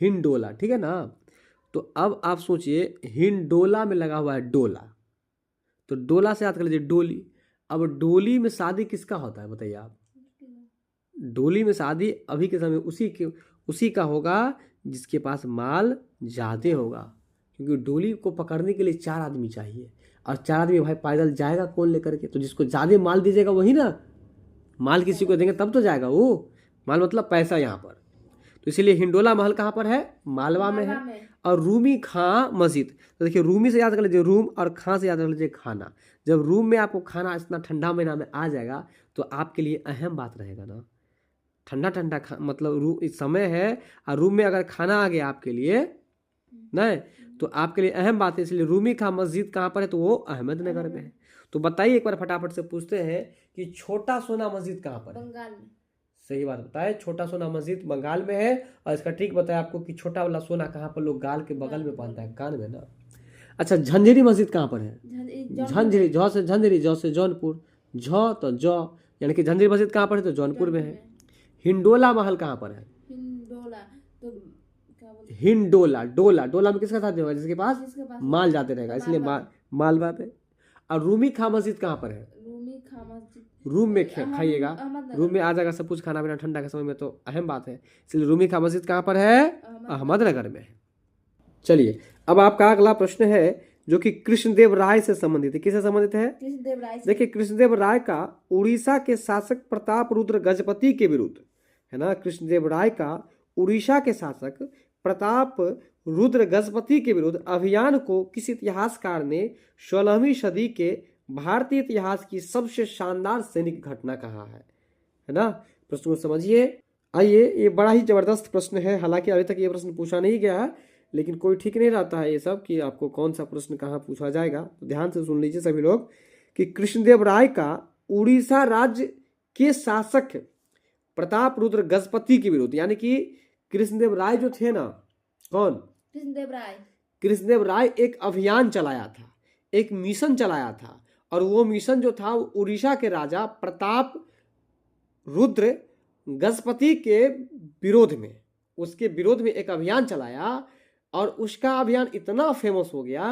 हिंडोला। ठीक है ना। तो अब आप सोचिए हिंडोला में लगा हुआ है डोला, तो डोला से याद कर लीजिए डोली। अब डोली में शादी किसका होता है बताइए आप, डोली में शादी अभी के समय उसी का होगा जिसके पास माल ज़्यादा होगा, क्योंकि डोली को पकड़ने के लिए 4 आदमी चाहिए, और 4 आदमी भाई पैदल जाएगा कौन लेकर के, तो जिसको ज़्यादा माल दीजिएगा वही ना, माल किसी को देंगे तब तो जाएगा वो, माल मतलब पैसा यहाँ पर। तो इसीलिए हिंडोला महल कहाँ पर है, मालवा में है। और रूमी खां मस्जिद, तो देखिए रूमी से याद कर लीजिए रूम, और खां से याद कर लीजिए खाना। जब रूम में आपको खाना इतना ठंडा महीना में आ जाएगा तो आपके लिए अहम बात रहेगा ना, ठंडा मतलब इस समय है, और रूम में अगर खाना आ गया आपके लिए नहीं तो आपके लिए अहम बात है। इसलिए रूमी खां मस्जिद कहाँ पर है, तो वो अहमदनगर में है। तो बताइए एक बार फटाफट से पूछते हैं कि छोटा सोना मस्जिद कहाँ पर है, बंगाल में। सही बात बताए। छोटा सोना मस्जिद बंगाल में है, और इसका ट्रिक बताया आपको कि छोटा वाला सोना कहाँ पर लोग गाल के बगल में पहनता है, कान में ना। अच्छा, झंझेरी मस्जिद कहाँ पर है? झंझेरी, झ से झंझेरी, ज से जौनपुर, झ तो ज, यानी कि झंझेरी मस्जिद कहाँ पर है? तो जौनपुर में है। हिंडोला महल कहाँ पर है? हिंडोला तो क्या बोलते हिंडोला, डोला, डोला में किसका शादी होगा? जिसके पास जिसके पास माल जाते रहेगा, इसलिए मालवा पे। और रूमी खा मस्जिद कहाँ पर है? रूमी खा मस्जिद रूम में खाइएगा, अहमदनगर। रूम में आ जाएगा सब कुछ खाना पीना ठंडा के समय में, तो अहम बात है। इसलिए रूमी खा मस्जिद कहाँ पर है? अहमदनगर में है। चलिए, अब आपका अगला प्रश्न है जो कि कृष्णदेव राय से संबंधित है। किससे संबंधित है? कृष्णदेव राय से। देखिए, कृष्णदेव राय का उड़ीसा के शासक प्रताप रुद्र गजपति के विरुद्ध, है ना, कृष्णदेव राय का उड़ीसा के शासक प्रताप रुद्र गजपति के विरुद्ध अभियान को किस इतिहासकार ने 16वीं सदी के भारतीय इतिहास की सबसे शानदार सैनिक घटना कहा है ना। प्रश्न को समझिए। आइए, ये बड़ा ही जबरदस्त प्रश्न है, हालांकि अभी तक ये प्रश्न पूछा नहीं गया है, लेकिन कोई ठीक नहीं रहता है ये सब कि आपको कौन सा प्रश्न कहाँ पूछा जाएगा। तो ध्यान से सुन लीजिए सभी लोग कि कृष्णदेव राय का उड़ीसा राज्य के शासक प्रताप रुद्र गजपति के विरुद्ध, यानी कि कृष्णदेव राय जो थे ना, कौन? कृष्णदेव राय एक अभियान चलाया था, एक मिशन चलाया था, और वो मिशन जो था उड़ीसा के राजा प्रताप रुद्र गजपति के विरोध में, उसके विरोध में एक अभियान चलाया, और उसका अभियान इतना फेमस हो गया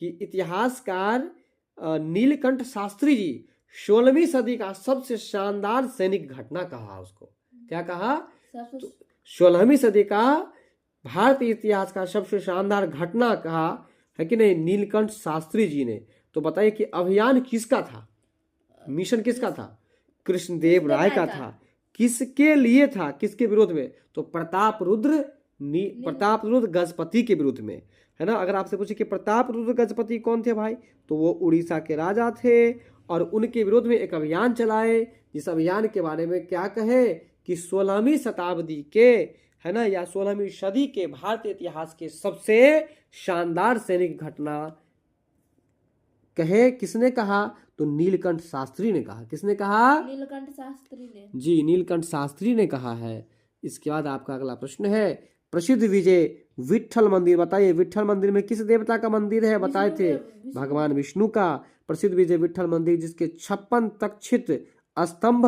कि इतिहासकार नीलकंठ शास्त्री जी 16वीं सदी का सबसे शानदार सैनिक घटना कहा उसको। क्या कहा? 16वीं सदी का भारतीय इतिहास का सबसे शानदार घटना कहा है कि नहीं, नीलकंठ शास्त्री जी ने। तो बताइए कि अभियान किसका था, मिशन किसका था? कृष्णदेव राय का था। किसके लिए था, किसके विरोध में? तो प्रताप रुद्र गजपति के विरुद्ध में, है ना। अगर आपसे पूछे कि प्रताप रुद्र गजपति कौन थे भाई, तो वो उड़ीसा के राजा थे, और उनके विरोध में एक अभियान चलाए, जिस अभियान के बारे में क्या कहे कि 16वीं शताब्दी के, है ना, या 16वीं सदी के भारतीय इतिहास के सबसे शानदार सैनिक घटना कहे। किसने कहा? तो नीलकंठ शास्त्री ने कहा। किसने कहा? नीलकंठ शास्त्री ने। जी, नीलकंठ शास्त्री ने कहा है। इसके बाद आपका अगला प्रश्न है, प्रसिद्ध विजय विट्ठल मंदिर बताइए। विट्ठल मंदिर में किस देवता का मंदिर है? बताए थे भगवान विष्णु का। प्रसिद्ध विजय विट्ठल मंदिर जिसके 56 तक्षित स्तंभ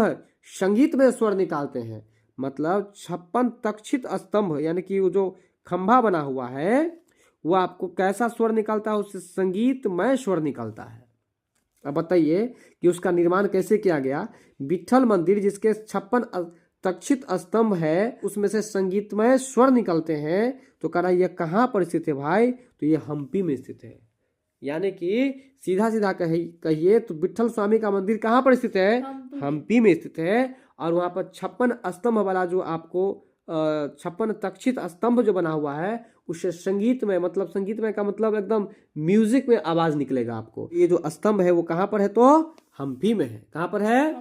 संगीत में स्वर निकालते हैं, मतलब 56 तक्षित स्तंभ, यानी कि वो जो खंभा बना हुआ है वो आपको कैसा स्वर निकालता है? उससे संगीतमय स्वर निकालता है। अब बताइए कि उसका निर्माण कैसे किया गया। विट्ठल मंदिर जिसके 56 तक्षित स्तंभ है, उसमें से संगीतमय स्वर निकलते हैं, तो कह रहा है ये कहाँ पर स्थित है भाई? तो ये हम्पी में स्थित है। यानी कि सीधा सीधा कहिए तो विट्ठल स्वामी का मंदिर कहाँ पर स्थित है? हम्पी में स्थित है। और वहाँ पर 56 स्तंभ वाला जो आपको 56 तक्षित स्तंभ जो बना हुआ है, उससे संगीतमय, मतलब संगीतमय का मतलब एकदम म्यूजिक में आवाज निकलेगा आपको। ये जो स्तंभ है वो कहाँ पर है? तो हम्पी में है। कहाँ पर है?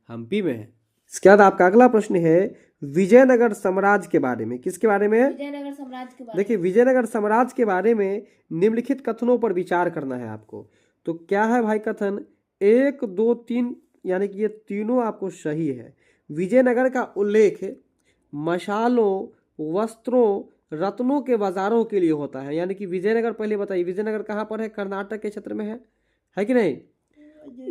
हम्पी में है। इसके बाद आपका अगला प्रश्न है विजयनगर साम्राज्य के बारे में। किसके बारे में? विजयनगर साम्राज्य के बारे में। देखिए, विजयनगर साम्राज्य के बारे में निम्नलिखित कथनों पर विचार करना है आपको। तो क्या है भाई कथन? 1, 2, 3, यानी कि ये तीनों आपको सही है। विजयनगर का उल्लेख मशालों, वस्त्रों, रत्नों के बाजारों के लिए होता है। यानी कि विजयनगर, पहले बताइए विजयनगर कहाँ पर है? कर्नाटक के क्षेत्र में है कि नहीं?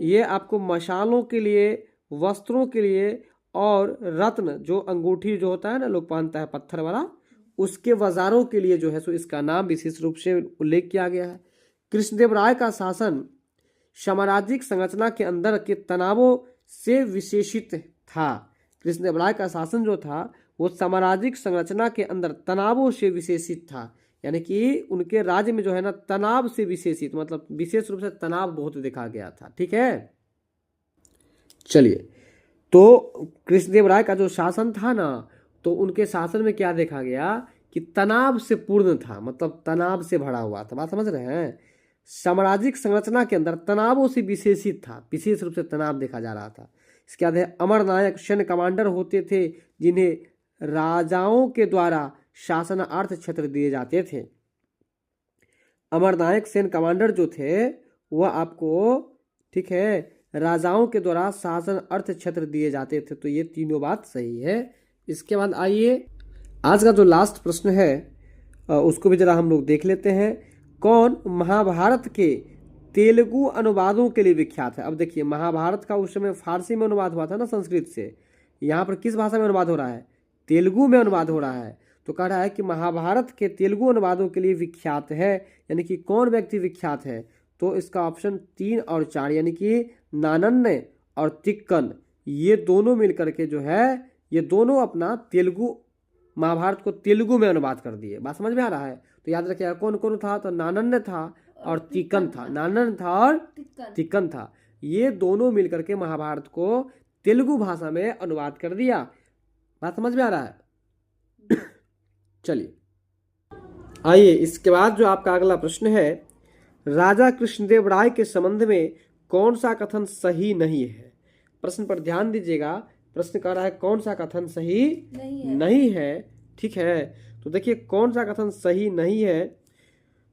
ये आपको मशालों के लिए, वस्त्रों के लिए, और रत्न जो अंगूठी जो होता है ना लोग पहनता है पत्थर वाला, उसके बाजारों के लिए जो है सो इसका नाम विशेष रूप से उल्लेख किया गया है। कृष्णदेव राय का शासन साम्राज्यिक संरचना के अंदर के तनावों से विशेषित था। कृष्णदेव राय का शासन जो था वो साम्राज्यिक संरचना के अंदर तनावों से विशेषित था। यानी कि उनके राज्य में जो है ना तनाव से विशेषित, मतलब विशेष रूप से तनाव बहुत देखा गया था। ठीक है, चलिए, तो कृष्णदेव राय का जो शासन था ना, तो उनके शासन में क्या देखा गया कि तनाव से पूर्ण था, मतलब तनाव से भरा हुआ था। बात समझ रहे हैं? साम्राज्यिक संरचना के अंदर तनावों से विशेषित था, विशेष रूप से तनाव देखा जा रहा था। इसके बाद है अमरनायक सैन्य कमांडर होते थे जिन्हें राजाओं के द्वारा शासनार्थ क्षेत्र दिए जाते थे। अमरनायक सैन्य कमांडर जो थे वह आपको, ठीक है, राजाओं के द्वारा शासन अर्थ क्षेत्र दिए जाते थे। तो ये तीनों बात सही है। इसके बाद आइए आज का जो लास्ट प्रश्न है उसको भी जरा हम लोग देख लेते हैं। कौन महाभारत के तेलुगु अनुवादों के लिए विख्यात है? अब देखिए, महाभारत का उस समय फारसी में अनुवाद हुआ था ना संस्कृत से, यहाँ पर किस भाषा में अनुवाद हो रहा है? तेलुगु में अनुवाद हो रहा है। तो कह रहा है कि महाभारत के तेलुगु अनुवादों के लिए विख्यात है, यानी कि कौन व्यक्ति विख्यात है? तो इसका ऑप्शन 3 और 4 यानी कि नानन्य और तिक्कन, ये दोनों मिलकर के जो है ये दोनों अपना तेलुगु महाभारत को तेलुगु में अनुवाद कर दिए। बात समझ में आ रहा है? तो याद रखिएगा कौन कौन था? तो नानन्य था और तिक्कन था। नानन्य था और तिक्कन था। ये दोनों मिलकर के महाभारत को तेलुगु भाषा में अनुवाद कर दिया। बात समझ में आ रहा है? चलिए आइए, इसके बाद जो आपका अगला प्रश्न है, राजा कृष्णदेव राय के संबंध में कौन सा कथन सही नहीं है? प्रश्न पर ध्यान दीजिएगा। प्रश्न कह रहा है कौन सा कथन सही नहीं है। ठीक है, तो देखिए कौन सा कथन सही नहीं है।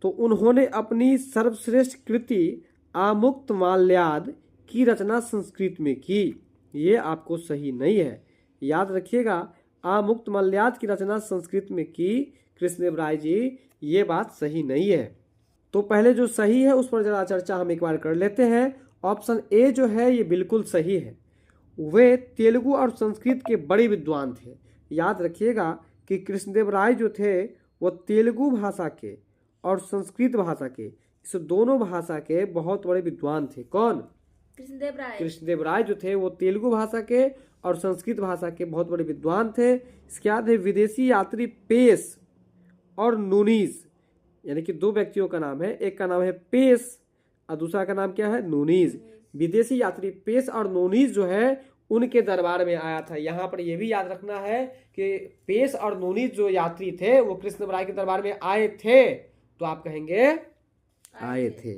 तो उन्होंने अपनी सर्वश्रेष्ठ कृति आमुक्त माल्याद की रचना संस्कृत में की, ये आपको सही नहीं है। याद रखिएगा, आमुक्त माल्याद की रचना संस्कृत में की कृष्णदेव राय जी, ये बात सही नहीं है। तो पहले जो सही है उस पर जरा चर्चा हम एक बार कर लेते हैं। ऑप्शन ए जो है ये बिल्कुल सही है। वे तेलुगु और संस्कृत के बड़े विद्वान थे। याद रखिएगा कि कृष्णदेव राय जो थे वो तेलुगु भाषा के और संस्कृत भाषा के, इस दोनों भाषा के बहुत बड़े विद्वान थे। कौन? कृष्णदेव राय जो थे वो तेलुगु भाषा के और संस्कृत भाषा के बहुत बड़े विद्वान थे। इसके बाद है विदेशी यात्री पेस और नूनीज, यानी कि दो व्यक्तियों का नाम है, एक का नाम है पेस और दूसरा का नाम क्या है? नूनीज। विदेशी यात्री पेस और नूनीज जो है उनके दरबार में आया था। यहाँ पर यह भी याद रखना है कि पेस और नूनीज जो यात्री थे वो कृष्णदेव राय के दरबार में आए थे, तो आप कहेंगे आए थे,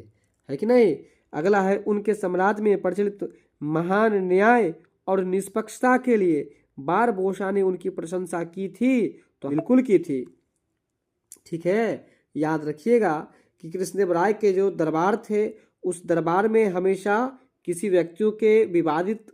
है कि नहीं? अगला है उनके साम्राज्य में प्रचलित महान न्याय और निष्पक्षता के लिए बारबोसा ने उनकी प्रशंसा की थी। तो बिल्कुल की थी। ठीक है, याद रखिएगा कि कृष्णदेव राय के जो दरबार थे उस दरबार में हमेशा किसी व्यक्तियों के विवादित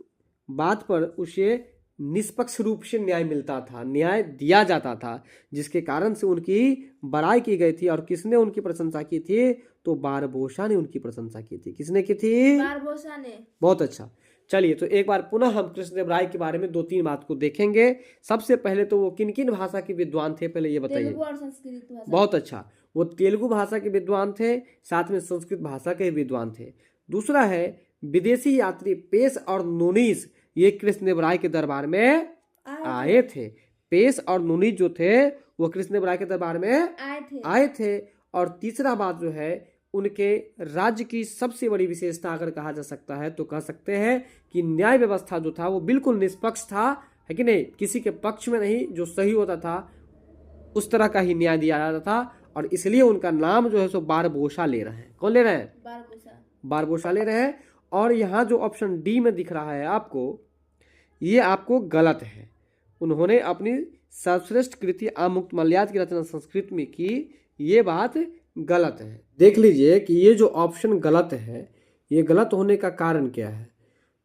बात पर उसे निष्पक्ष रूप से न्याय मिलता था, न्याय दिया जाता था, जिसके कारण से उनकी बड़ाई की गई थी। और किसने उनकी प्रशंसा की थी? तो बारबोसा ने उनकी प्रशंसा की थी। किसने की थी? बारबोसा ने। बहुत अच्छा। चलिए, तो एक बार पुनः हम कृष्णदेव राय के बारे में 2-3 बात को देखेंगे। सबसे पहले तो वो किन किन भाषा के विद्वान थे, पहले ये बताइए। तेलुगु और संस्कृत भाषा। बहुत अच्छा, वो तेलुगु भाषा के विद्वान थे, साथ में संस्कृत भाषा के विद्वान थे। दूसरा है विदेशी यात्री पेस और नूनीज, ये कृष्णदेव राय के दरबार में आए थे। पेस और नूनीज जो थे वो कृष्णदेव राय के दरबार में आए थे। और तीसरा बात जो है, उनके राज्य की सबसे बड़ी विशेषता अगर कहा जा सकता है तो कह सकते हैं कि न्याय व्यवस्था जो था वो बिल्कुल निष्पक्ष था, है कि नहीं? किसी के पक्ष में नहीं, जो सही होता था उस तरह का ही न्याय दिया जाता था। और इसलिए उनका नाम जो है सो बारबोसा ले रहे हैं। कौन ले रहे हैं? बारबोसा ले रहे हैं। और यहाँ जो ऑप्शन डी में दिख रहा है आपको, ये आपको गलत है। उन्होंने अपनी सर्वश्रेष्ठ कृति आमुक्त माल्याद की रचना संस्कृत में की, ये बात गलत है। देख लीजिए कि ये जो ऑप्शन गलत है, ये गलत होने का कारण क्या है?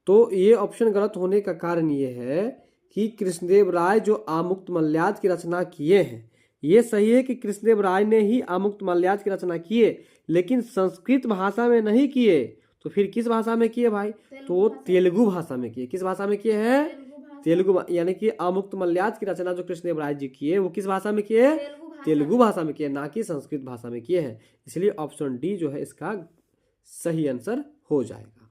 तो ये ऑप्शन गलत होने का कारण ये है कि कृष्णदेव राय जो आमुक्त माल्याद की रचना किए हैं, ये सही है कि कृष्णदेव राय ने ही आमुक्त माल्याद की रचना किए, लेकिन संस्कृत भाषा में नहीं किए। तो फिर किस भाषा में किए भाई? तो तेलुगु भाषा में किए। किस भाषा में किए हैं? तेलुगु, यानी कि आमुक्त माल्याद की रचना जो कृष्णदेव राय जी किए वो किस भाषा में किए? तेलुगु भाषा में किए, ना कि संस्कृत भाषा में किए हैं। इसलिए ऑप्शन डी जो है इसका सही आंसर हो जाएगा।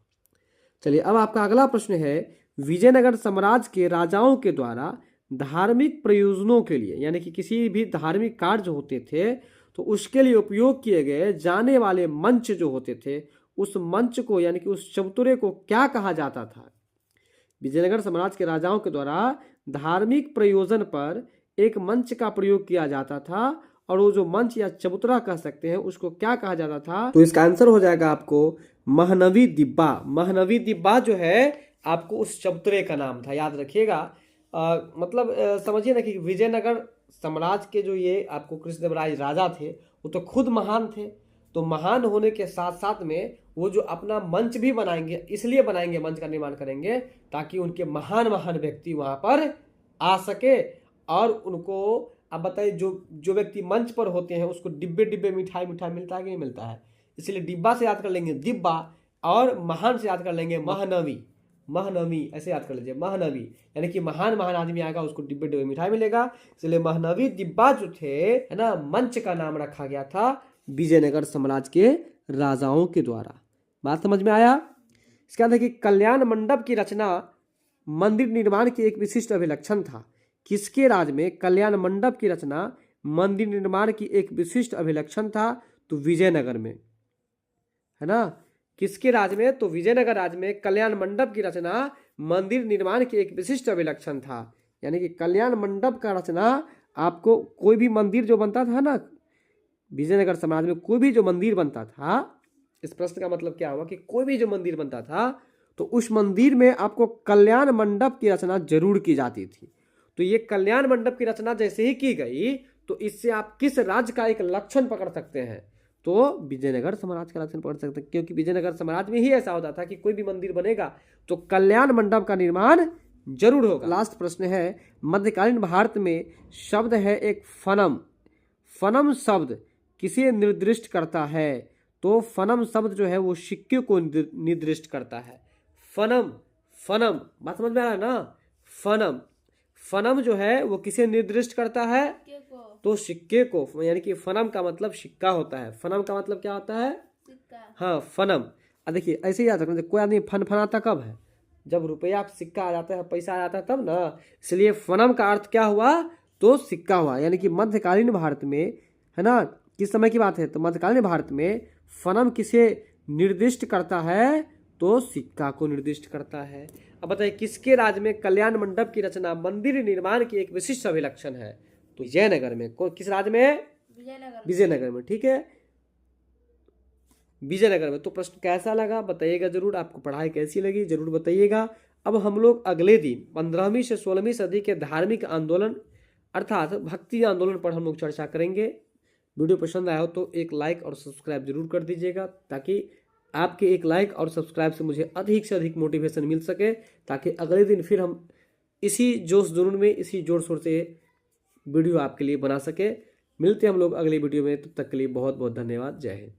चलिए, अब आपका अगला प्रश्न है, विजयनगर साम्राज्य के राजाओं के द्वारा धार्मिक प्रयोजनों के लिए, यानी कि किसी भी धार्मिक कार्य होते थे तो उसके लिए उपयोग किए गए जाने वाले मंच जो होते थे, उस मंच को यानी कि उस चबूतरे को क्या कहा जाता था? विजयनगर साम्राज्य के राजाओं के द्वारा धार्मिक प्रयोजन पर एक मंच का प्रयोग किया जाता था, और वो जो मंच या चबूतरा कह सकते हैं उसको क्या कहा जाता था? तो इसका आंसर हो जाएगा आपको महनवी दिब्बा। महनवी दिब्बा जो है आपको उस चबूतरे का नाम था, याद रखिएगा। मतलब समझिए ना कि विजयनगर साम्राज्य के जो ये आपको कृष्णदेव राय राजा थे वो तो खुद महान थे, तो महान होने के साथ साथ में वो जो अपना मंच भी बनाएंगे, इसलिए बनाएंगे, मंच का निर्माण करेंगे ताकि उनके महान महान व्यक्ति वहां पर आ सके और उनको, अब बताइए, जो व्यक्ति मंच पर होते हैं उसको डिब्बे डिब्बे मिठाई मिठाई मिलता है कि नहीं मिलता है, इसलिए डिब्बा से याद कर लेंगे दिब्बा, और महान से याद कर लेंगे महानवी, महानवी ऐसे याद कर लीजिए, महानवी, यानी कि महान महान आदमी आएगा उसको डिब्बे डिब्बे मिठाई मिलेगा, इसलिए महानवी दिब्बा जो थे, है ना, मंच का नाम रखा गया था विजयनगर साम्राज्य के राजाओं के द्वारा। बात समझ में आया। इसके बाद देखिए, कल्याण मंडप की रचना मंदिर निर्माण की एक विशिष्ट अभिलक्षण था। किसके राज में कल्याण मंडप की रचना मंदिर निर्माण की एक विशिष्ट अभिलक्षण था? तो विजयनगर में, है ना। किसके राज में? तो विजयनगर राज में कल्याण मंडप की रचना मंदिर निर्माण की एक विशिष्ट अभिलक्षण था। यानी कि कल्याण मंडप का रचना, आपको कोई भी मंदिर जो बनता था ना विजयनगर समाज में, कोई भी जो मंदिर बनता था, इस प्रश्न का मतलब क्या हुआ कि कोई भी जो मंदिर बनता था तो उस मंदिर में आपको कल्याण मंडप की रचना जरूर की जाती थी। तो ये कल्याण मंडप की रचना जैसे ही की गई तो इससे आप किस राज्य का एक लक्षण पकड़ सकते हैं? तो विजयनगर साम्राज्य का लक्षण पकड़ सकते हैं, क्योंकि विजयनगर साम्राज्य में ही ऐसा होता था कि कोई भी मंदिर बनेगा तो कल्याण मंडप का निर्माण जरूर होगा। लास्ट प्रश्न है, मध्यकालीन भारत में शब्द है एक फनम। फनम शब्द किसे निर्दिष्ट करता है? तो फनम शब्द जो है वो सिक्के को निर्दिष्ट करता है। फनम, फनम, बात समझ में आ रहा है ना। फनम, फनम जो है वो किसे निर्दिष्ट करता है? तो सिक्के को, यानी कि फनम का मतलब सिक्का होता है। फनम का मतलब क्या होता है? सिक्का। हाँ, फनम। देखिए ऐसे ही याद रखना, कोई आदमी फनाता कब है? जब रुपया सिक्का आ जाता है, पैसा आ जाता है तब ना। इसलिए फनम का अर्थ क्या हुआ? तो सिक्का हुआ। यानी कि मध्यकालीन भारत में, है ना, किस समय की बात है? तो मध्यकालीन भारत में फनम किसे निर्दिष्ट करता है? तो सिक्का को निर्दिष्ट करता है। अब बताइए, किसके राज में कल्याण मंडप की रचना मंदिर निर्माण की एक विशिष्ट अभिलक्षण है? तो विजयनगर में। किस राज्य में? विजयनगर में। ठीक है, विजयनगर में। तो प्रश्न कैसा लगा बताइएगा जरूर, आपको पढ़ाई कैसी लगी जरूर बताइएगा। अब हम लोग अगले दिन 15वीं से 16वीं सदी के धार्मिक आंदोलन अर्थात भक्ति आंदोलन पर हम लोग चर्चा करेंगे। वीडियो पसंद आया हो तो एक लाइक और सब्सक्राइब जरूर कर दीजिएगा, ताकि आपके एक लाइक और सब्सक्राइब से मुझे अधिक से अधिक मोटिवेशन मिल सके, ताकि अगले दिन फिर हम इसी जोश जुनून में, इसी जोर शोर से वीडियो आपके लिए बना सके। मिलते हैं हम लोग अगली वीडियो में, तब तक के लिए बहुत बहुत धन्यवाद। जय हिंद।